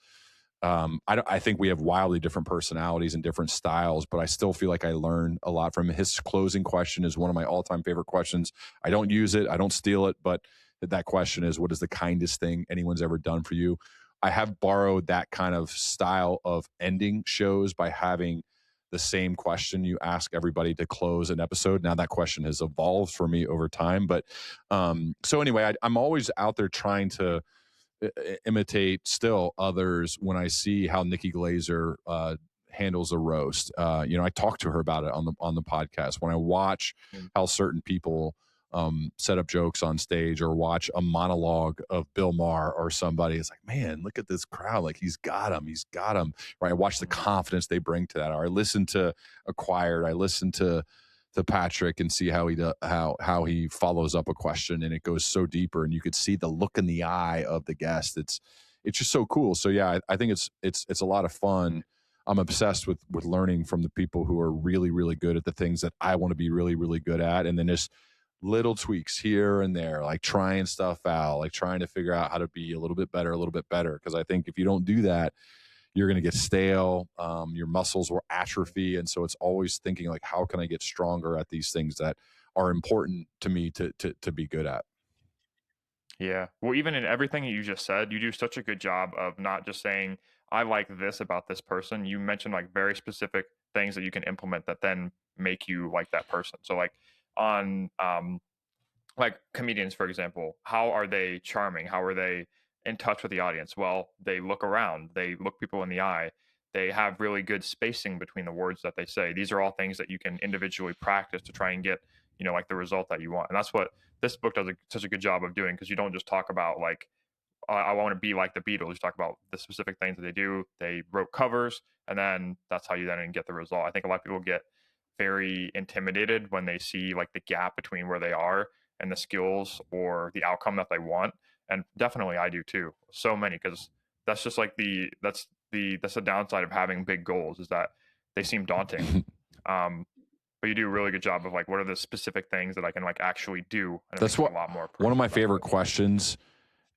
I think we have wildly different personalities and different styles, but I still feel like I learn a lot from him. His closing question is one of my all-time favorite questions. I don't use it, I don't steal it, but that question is, what is the kindest thing anyone's ever done for you? I have borrowed that kind of style of ending shows by having the same question you ask everybody to close an episode. Now that question has evolved for me over time, but so anyway, I'm always out there trying to imitate still others when I see how Nikki Glazer handles a roast. I talk to her about it on the podcast. When I watch how certain people set up jokes on stage or watch a monologue of Bill Maher or somebody, it's like, man, look at this crowd. Like he's got them. Right. I watch the confidence they bring to that. Or I listen to Acquired. I listen to Patrick and see how he follows up a question, and it goes so deeper, and you could see the look in the eye of the guest. It's just so cool. So yeah, I think it's a lot of fun. I'm obsessed with learning from the people who are really, really good at the things that I want to be really, really good at. And then just little tweaks here and there, like trying stuff out, like trying to figure out how to be a little bit better. Because I think if you don't do that, you're going to get stale. Your muscles will atrophy. And so it's always thinking like, how can I get stronger at these things that are important to me to be good at? Yeah. Well, even in everything you just said, you do such a good job of not just saying, I like this about this person. You mentioned like very specific things that you can implement that then make you like that person. So like on like comedians, for example, how are they charming? How are they in touch with the audience? Well, they look around, they look people in the eye, they have really good spacing between the words that they say. These are all things that you can individually practice to try and get, like the result that you want. And that's what this book does such a good job of doing, because you don't just talk about like, I want to be like the Beatles. You talk about the specific things that they do. They wrote covers, and then that's how you then get the result. I think a lot of people get very intimidated when they see like the gap between where they are and the skills or the outcome that they want. And definitely I do too. So many, because that's just like that's the downside of having big goals, is that they seem daunting. But you do a really good job of like, what are the specific things that I can like actually do? And that's what a lot more. One of my favorite questions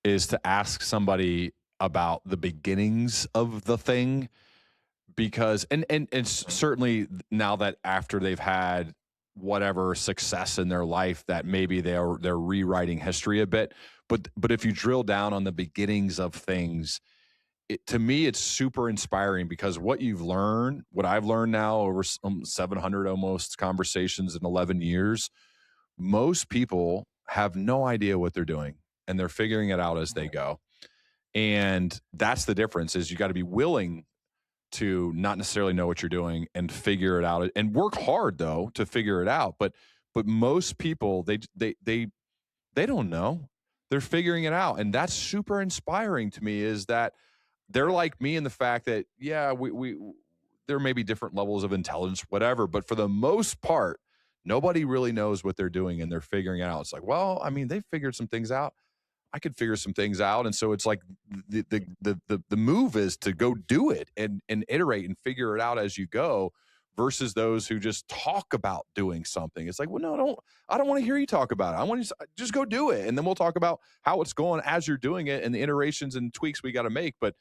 is to ask somebody about the beginnings of the thing, because and certainly now that after they've had whatever success in their life, that maybe they're rewriting history a bit, but if you drill down on the beginnings of things, to me it's super inspiring, because what I've learned now over 700 almost conversations in 11 years, most people have no idea what they're doing, and they're figuring it out as they go. And that's the difference, is you got to be willing to not necessarily know what you're doing and figure it out, and work hard though to figure it out. But most people, they don't know. They're figuring it out. And that's super inspiring to me, is that they're like me in the fact that, yeah, we there may be different levels of intelligence, whatever, but for the most part, nobody really knows what they're doing, and they're figuring it out. It's like, well, I mean, they figured some things out. I could figure some things out. And so it's like the move is to go do it and iterate and figure it out as you go, versus those who just talk about doing something. It's like, well, no, I don't want to hear you talk about it. I want you to just go do it. And then we'll talk about how it's going as you're doing it and the iterations and tweaks we got to make. But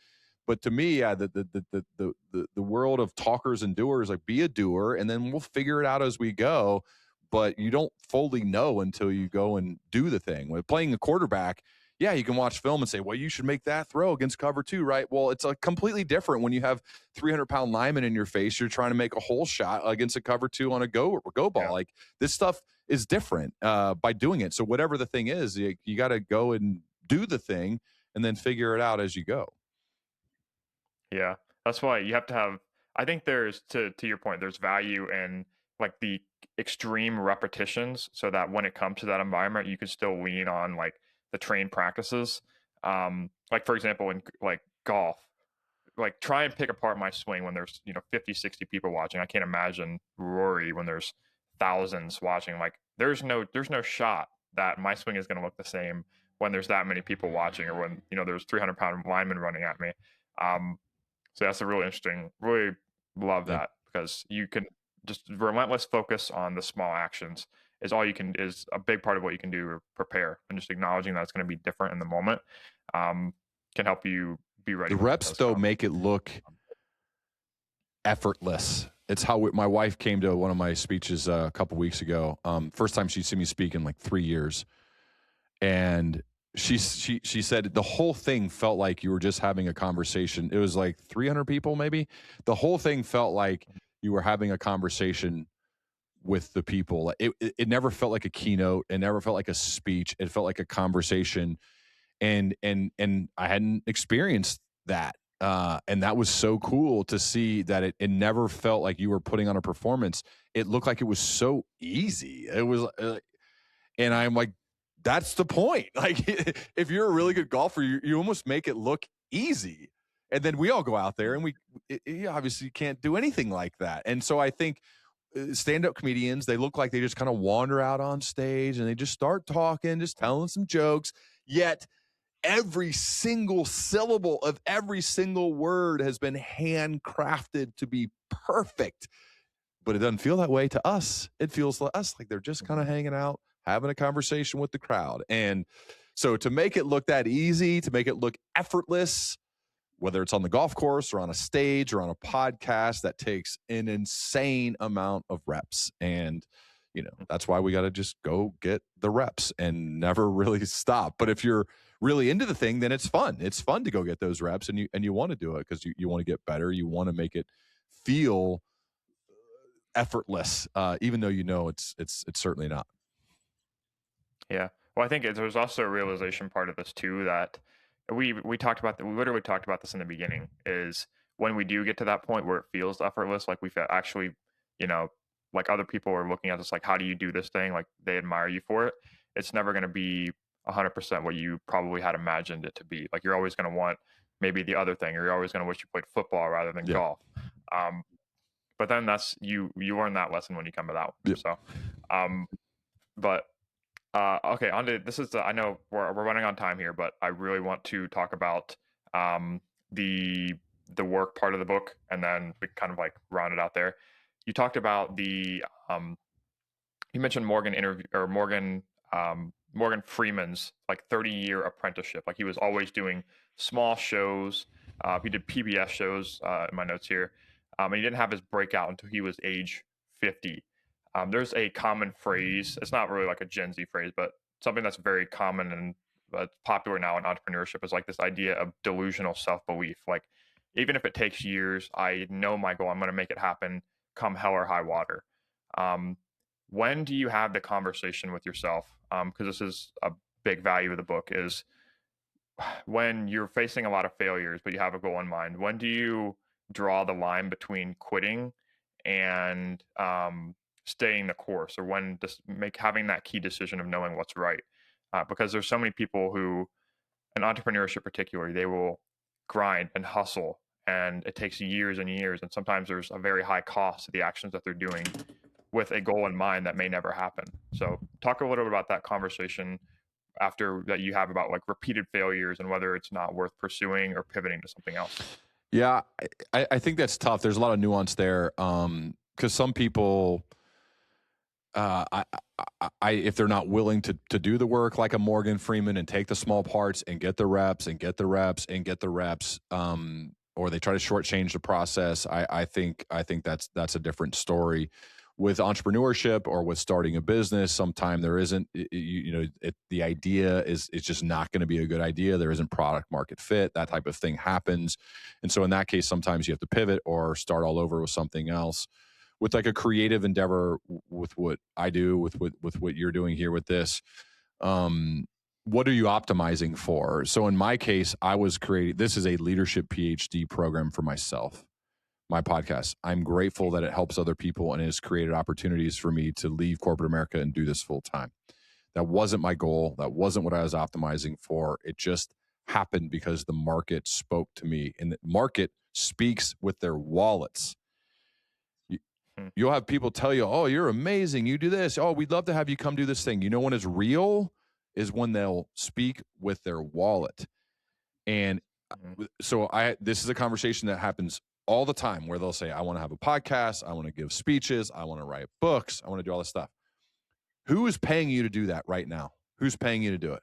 to me, yeah, the world of talkers and doers, like, be a doer, and then we'll figure it out as we go. But you don't fully know until you go and do the thing. With playing a quarterback, yeah, you can watch film and say, well, you should make that throw against cover 2, right? Well, it's a completely different when you have 300-pound lineman in your face. You're trying to make a hole shot against a cover 2 on a go ball. Yeah. Like, this stuff is different by doing it. So whatever the thing is, you got to go and do the thing and then figure it out as you go. Yeah, that's why you have to have, I think there's, to your point, there's value in like the extreme repetitions, so that when it comes to that environment, you can still lean on like the trained practices. Like, for example, in like golf, like, try and pick apart my swing when there's 50, 60 people watching. I can't imagine Rory when there's thousands watching. Like, there's no shot that my swing is going to look the same when there's that many people watching, or when there's 300-pound linemen running at me. So that's a really interesting, really love that, because you can just relentless focus on the small actions is a big part of what you can do to prepare, and just acknowledging that it's going to be different in the moment can help you be ready. The reps though make it look effortless. It's how my wife came to one of my speeches a couple weeks ago. First time she'd seen me speak in like 3 years. And she said the whole thing felt like you were just having a conversation. It was like 300 people, maybe. The whole thing felt like you were having a conversation with the people. It never felt like a keynote. It never felt like a speech. It felt like a conversation. And I hadn't experienced that. And that was so cool to see that it never felt like you were putting on a performance. It looked like it was so easy. It was, and I'm like, that's the point. Like, if you're a really good golfer, you almost make it look easy. And then we all go out there and you obviously can't do anything like that. And so I think stand-up comedians, they look like they just kind of wander out on stage and they just start talking, just telling some jokes. Yet every single syllable of every single word has been handcrafted to be perfect. But it doesn't feel that way to us. It feels to us like they're just kind of hanging out, having a conversation with the crowd. And so to make it look that easy, to make it look effortless, whether it's on the golf course or on a stage or on a podcast, that takes an insane amount of reps. And, that's why we got to just go get the reps and never really stop. But if you're really into the thing, then it's fun. It's fun to go get those reps, and you want to do it because you want to get better. You want to make it feel effortless, even though it's certainly not. Yeah. Well, I think there's also a realization part of this too, that we talked about we literally talked about this in the beginning, is when we do get to that point where it feels effortless, like we've actually, like other people are looking at us like, how do you do this thing? Like they admire you for it. It's never going to be 100% what you probably had imagined it to be. Like you're always going to want maybe the other thing, or you're always going to wish you played football rather than golf. But then that's you learn that lesson when you come to that one. So, okay, on to this I know we're running on time here, but I really want to talk about the work part of the book, and then we kind of like round it out there. You talked about you mentioned Morgan Freeman's like 30-year apprenticeship. Like he was always doing small shows. He did PBS shows in my notes here. And he didn't have his breakout until he was age 50. There's a common phrase. It's not really like a Gen Z phrase, but something that's very common and popular now in entrepreneurship is like this idea of delusional self-belief. Like, even if it takes years, I know my goal. I'm going to make it happen come hell or high water. When do you have the conversation with yourself? Because this is a big value of the book, is when you're facing a lot of failures, but you have a goal in mind. When do you draw the line between quitting and staying the course, or when just having that key decision of knowing what's right? Because there's so many people who, in entrepreneurship particularly, they will grind and hustle, and it takes years and years, and sometimes there's a very high cost to the actions that they're doing with a goal in mind that may never happen. So talk a little bit about that conversation after that you have about like repeated failures and whether it's not worth pursuing or pivoting to something else. Yeah, I think that's tough. There's a lot of nuance there, because some people, if they're not willing to do the work like a Morgan Freeman and take the small parts and get the reps and get the reps and get the reps, or they try to shortchange the process, I think that's a different story. With entrepreneurship or with starting a business, sometime there isn't, the idea is just not going to be a good idea. There isn't product market fit. That type of thing happens. And so in that case, sometimes you have to pivot or start all over with something else. With like a creative endeavor, with what I do, with what you're doing here with this, what are you optimizing for? So in my case, this is a leadership PhD program for myself. My podcast. I'm grateful that it helps other people and it has created opportunities for me to leave corporate America and do this full time. That wasn't my goal. That wasn't what I was optimizing for. It just happened because the market spoke to me, and the market speaks with their wallets. You'll have people tell you, oh, you're amazing. You do this. Oh, we'd love to have you come do this thing. You know when it's real is when they'll speak with their wallet. And so this is a conversation that happens all the time where they'll say, I want to have a podcast. I want to give speeches. I want to write books. I want to do all this stuff. Who is paying you to do that right now? Who's paying you to do it?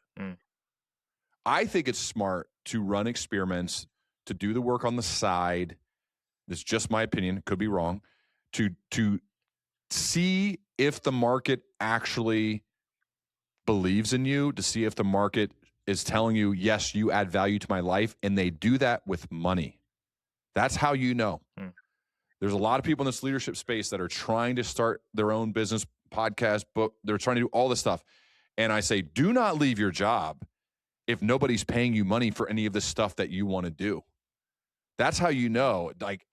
I think it's smart to run experiments, to do the work on the side. This is just my opinion. Could be wrong. To see if the market actually believes in you, to see if the market is telling you, yes, you add value to my life, and they do that with money. That's how you know. There's a lot of people in this leadership space that are trying to start their own business, podcast, book. They're trying to do all this stuff. And I say, do not leave your job if nobody's paying you money for any of the stuff that you want to do. That's how you know. Like,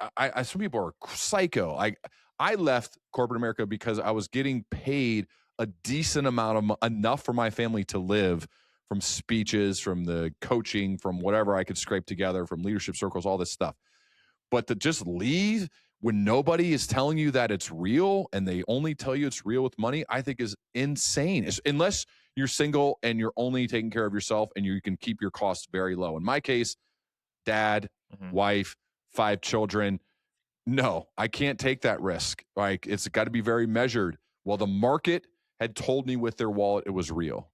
some people are psycho. Like, I left corporate America because I was getting paid a decent amount of enough for my family to live, from speeches, from the coaching, from whatever I could scrape together, from leadership circles, all this stuff. But to just leave when nobody is telling you that it's real, and they only tell you it's real with money, I think is insane. Unless you're single and you're only taking care of yourself and you can keep your costs very low. In my case, dad, wife, 5 children. No, I can't take that risk. Like, it's got to be very measured. Well, the market had told me with their wallet it was real.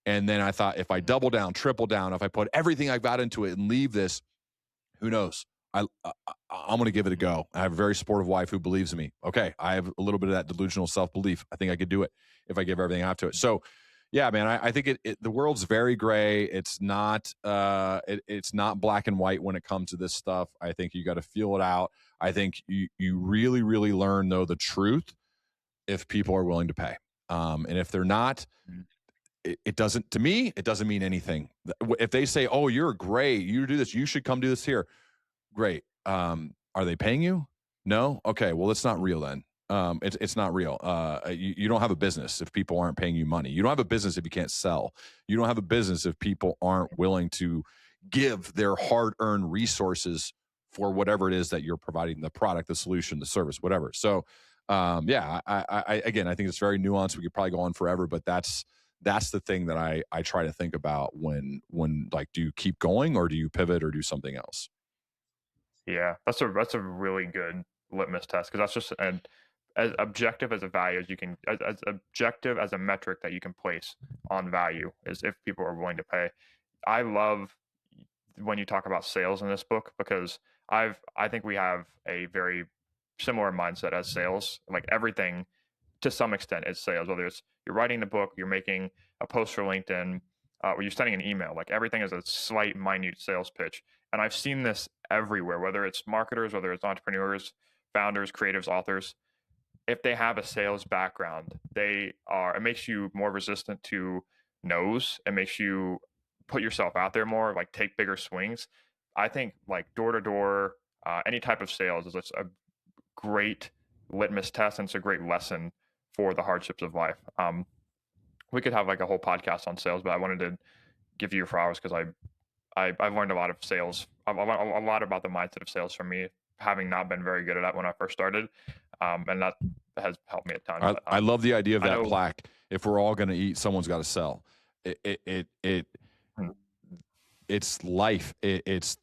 And then I thought, if I double down, triple down, if I put everything I got into it and leave this, who knows? I'm going to give it a go. I have a very supportive wife who believes in me. Okay, I have a little bit of that delusional self-belief. I think I could do it if I give everything I have to it. So, yeah, man, I think the world's very gray. It's not it's not black and white when it comes to this stuff. I think you got to feel it out. I think you really, really learn, though, the truth if people are willing to pay. And if they're not, it doesn't, to me, it doesn't mean anything. If they say, oh, you're great, you do this, you should come do this here. Great. Are they paying you? No? Okay, well, it's not real then. It's not real. You don't have a business if people aren't paying you money. You don't have a business if you can't sell. You don't have a business if people aren't willing to give their hard-earned resources for whatever it is that you're providing, the product, the solution, the service, whatever. So, yeah, I again, I think it's very nuanced. We could probably go on forever, but that's the thing that I try to think about when like, do you keep going or do you pivot or do something else? Yeah, that's a really good litmus test, because that's just as objective as a value as you can, as objective as a metric that you can place on value, is if people are willing to pay. I love when you talk about sales in this book, because I think we have a very similar mindset as sales. Like, everything to some extent is sales, whether it's you're writing the book, you're making a post for LinkedIn, or you're sending an email. Like, everything is a slight, minute sales pitch. And I've seen this everywhere, whether it's marketers, whether it's entrepreneurs, founders, creatives, authors. If they have a sales background, it makes you more resistant to no's. It makes you put yourself out there more, like take bigger swings. I think like door to door, any type of sales is a great litmus test, and it's a great lesson for the hardships of life. We could have like a whole podcast on sales, but I wanted to give you your flowers because I've learned a lot of sales, a lot about the mindset of sales from me, having not been very good at that when I first started, and that has helped me a ton. I love the idea of that plaque. If we're all going to eat, someone's got to sell. It's life. It's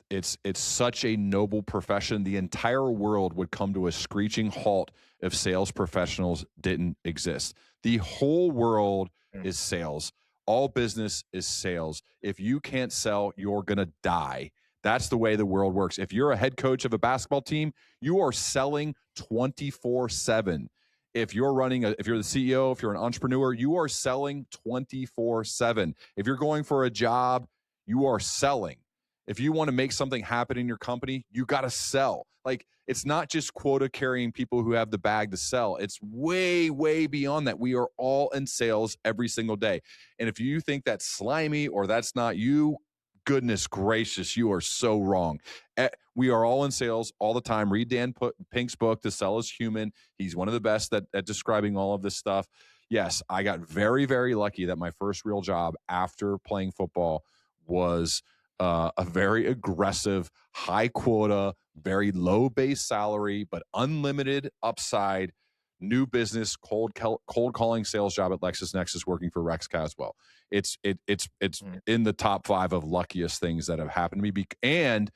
such a noble profession. The entire world would come to a screeching halt if sales professionals didn't exist. The whole world is sales. All business is sales. If you can't sell, you're going to die. That's the way the world works. If you're a head coach of a basketball team, you are selling 24/7. If you're if you're the CEO, if you're an entrepreneur, you are selling 24/7. If you're going for a job, you are selling. If you want to make something happen in your company, you got to sell. Like, it's not just quota carrying people who have the bag to sell. It's way, way beyond that. We are all in sales every single day. And if you think that's slimy or that's not you, goodness gracious, you are so wrong. We are all in sales all the time. Read Dan Pink's book, To Sell is Human. He's one of the best at describing all of this stuff. Yes, I got very, very lucky that my first real job after playing football was a very aggressive, high quota, very low base salary, but unlimited upside, new business, cold calling sales job at LexisNexis, working for Rex Caswell. It's in the top 5 of luckiest things that have happened to me. And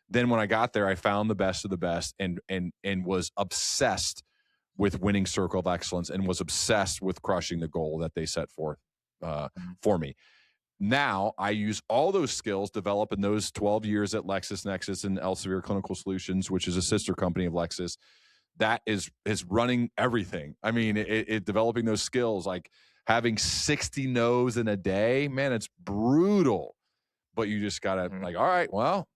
then when I got there, I found the best of the best and was obsessed with winning Circle of Excellence and was obsessed with crushing the goal that they set forth for me. Now I use all those skills developed in those 12 years at LexisNexis and Elsevier Clinical Solutions, which is a sister company of Lexis, that is running everything. I mean, it developing those skills, like having 60 no's in a day, man, it's brutal. But you just gotta like, all right, well,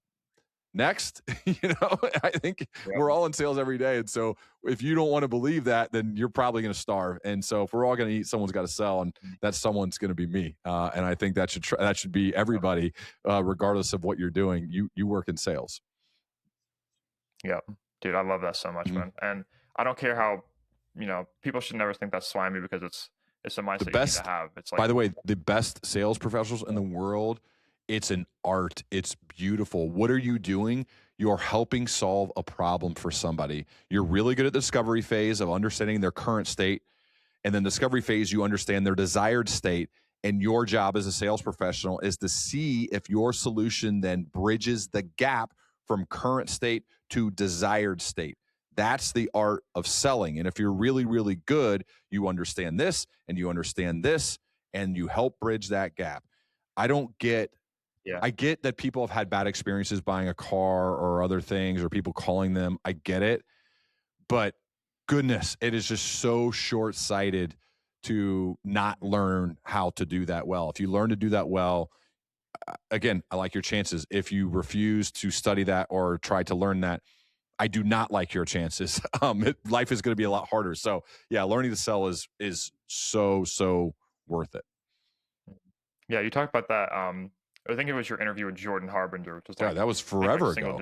next. I think we're all in sales every day, and so if you don't want to believe that, then you're probably going to starve. And so if we're all going to eat, someone's got to sell, and that someone's going to be me. And I think that should be everybody, regardless of what you're doing. You work in sales. Yeah, dude, I love that so much, man. And I don't care how, people should never think that's slimy, because it's a mindset you need to have. It's like, by the way, the best sales professionals in the world, it's an art. It's beautiful. What are you doing? You're helping solve a problem for somebody. You're really good at the discovery phase of understanding their current state. And then discovery phase, you understand their desired state. And your job as a sales professional is to see if your solution then bridges the gap from current state to desired state. That's the art of selling. And if you're really, really good, you understand this and you understand this, and you help bridge that gap. I get that people have had bad experiences buying a car or other things, or people calling them. I get it. But goodness, it is just so short-sighted to not learn how to do that well. If you learn to do that well, again, I like your chances. If you refuse to study that or try to learn that, I do not like your chances. Life is going to be a lot harder. So yeah, learning to sell is so worth it. Yeah, you talked about that. I think it was your interview with Jordan Harbinger. Which was like, that was forever ago.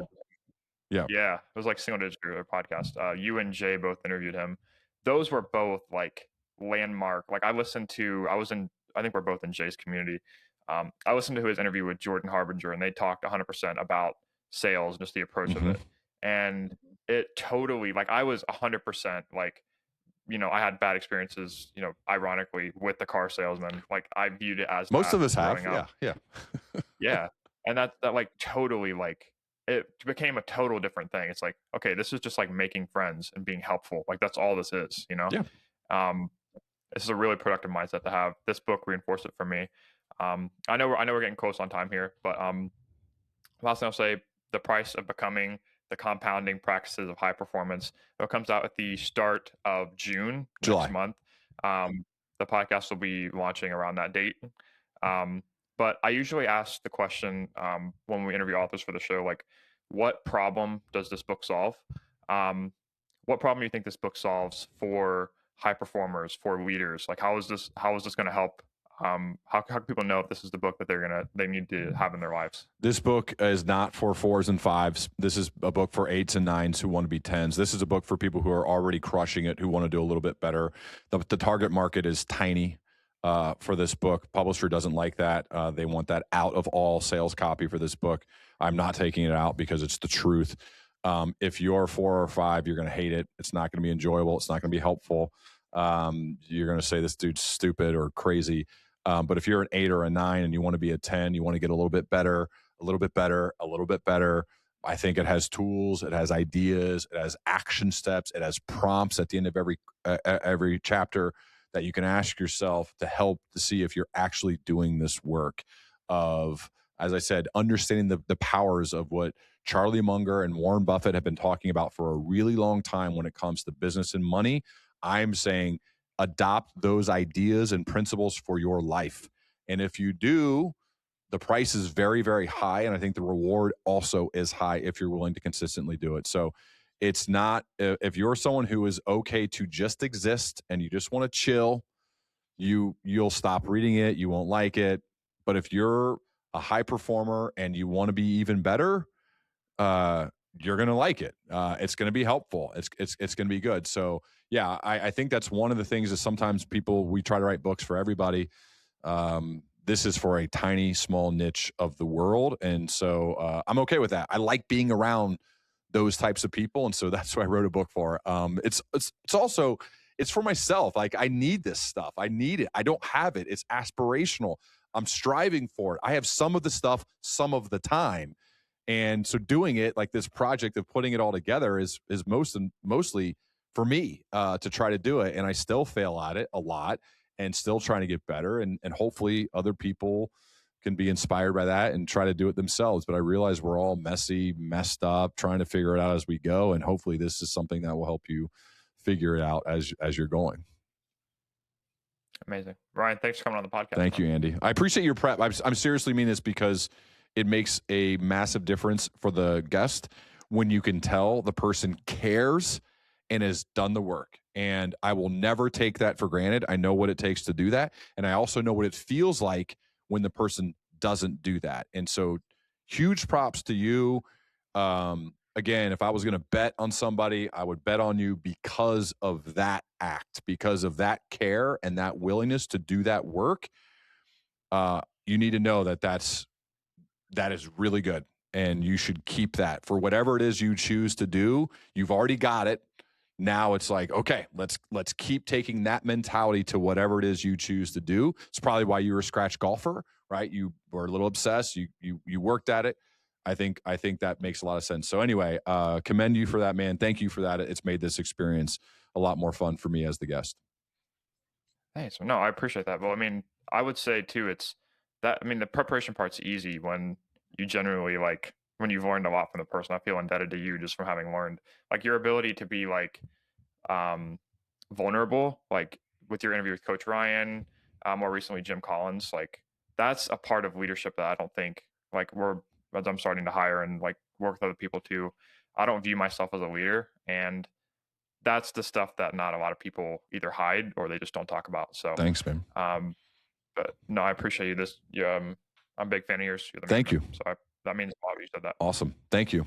Yeah, it was like single digit podcast. You and Jay both interviewed him. Those were both like landmark. Like I think we're both in Jay's community. I listened to his interview with Jordan Harbinger, and they talked 100% about sales, just the approach of it. And it totally, like, I was 100% like, I had bad experiences, ironically, with the car salesman. Like I viewed it as most of us have. Yeah. Yeah. And that like totally, like, it became a total different thing. It's like, okay, this is just like making friends and being helpful. Like that's all this is, Yeah. This is a really productive mindset to have. This book reinforced it for me. I know we're getting close on time here, but last thing I'll say, The Price of Becoming: The Compounding Practices of High Performance. It comes out at the start of July next month. The podcast will be launching around that date. But I usually ask the question when we interview authors for the show, like, what problem does this book solve? What problem do you think this book solves for high performers, for leaders? Like, how is this going to help? How can people know if this is the book that they need to have in their lives? This book is not for 4s and 5s. This is a book for 8s and 9s who want to be 10s. This is a book for people who are already crushing it, who want to do a little bit better. The target market is tiny for this book. Publisher doesn't like that. They want that out of all sales copy for this book. I'm not taking it out because it's the truth. If you're 4 or 5, you're going to hate it. It's not going to be enjoyable. It's not going to be helpful. You're going to say this dude's stupid or crazy. But if you're an 8 or a 9 and you want to be a 10, you want to get a little bit better, a little bit better, a little bit better. I think it has tools, it has ideas, it has action steps, it has prompts at the end of every chapter that you can ask yourself to help to see if you're actually doing this work of, as I said, understanding the powers of what Charlie Munger and Warren Buffett have been talking about for a really long time when it comes to business and money. I'm saying adopt those ideas and principles for your life. And if you do, the price is very, very high. And I think the reward also is high if you're willing to consistently do it. So it's not, if you're someone who is okay to just exist and you just want to chill, you'll stop reading it. You won't like it. But if you're a high performer and you want to be even better, you're going to like it. It's going to be helpful. It's going to be good. So yeah, I think that's one of the things is sometimes we try to write books for everybody. This is for a tiny, small niche of the world. And so I'm okay with that. I like being around those types of people. And so that's what I wrote a book for. It's also, it's for myself. Like I need this stuff. I need it. I don't have it. It's aspirational. I'm striving for it. I have some of the stuff, some of the time. And so doing it, like this project of putting it all together is mostly for me to try to do it. And I still fail at it a lot and still trying to get better. And hopefully other people can be inspired by that and try to do it themselves. But I realize we're all messed up, trying to figure it out as we go. And hopefully this is something that will help you figure it out as you're going. Amazing. Ryan, thanks for coming on the podcast. Thank you, Andy. I appreciate your prep. I'm seriously mean this because it makes a massive difference for the guest when you can tell the person cares and has done the work. And I will never take that for granted. I know what it takes to do that. And I also know what it feels like when the person doesn't do that. And so huge props to you. Again, if I was going to bet on somebody, I would bet on you because of that act, because of that care and that willingness to do that work. You need to know that is really good, and you should keep that for whatever it is you choose to do. You've already got it. Now it's like, okay, let's keep taking that mentality to whatever it is you choose to do. It's probably why you were a scratch golfer, right? You were a little obsessed. You worked at it. I think that makes a lot of sense. So anyway, commend you for that, man. Thank you for that. It's made this experience a lot more fun for me as the guest. Thanks. No, I appreciate that. Well, I mean, I would say too, the preparation part's easy when you generally when you've learned a lot from the person. I feel indebted to you just from having learned your ability to be vulnerable, with your interview with Coach Ryan, more recently Jim Collins. That's a part of leadership that I don't think as I'm starting to hire and work with other people too. I don't view myself as a leader, and that's the stuff that not a lot of people either hide or they just don't talk about. So thanks, man. But no, I appreciate you. I'm a big fan of yours. Thank you. So that means a lot. You said that. Awesome. Thank you.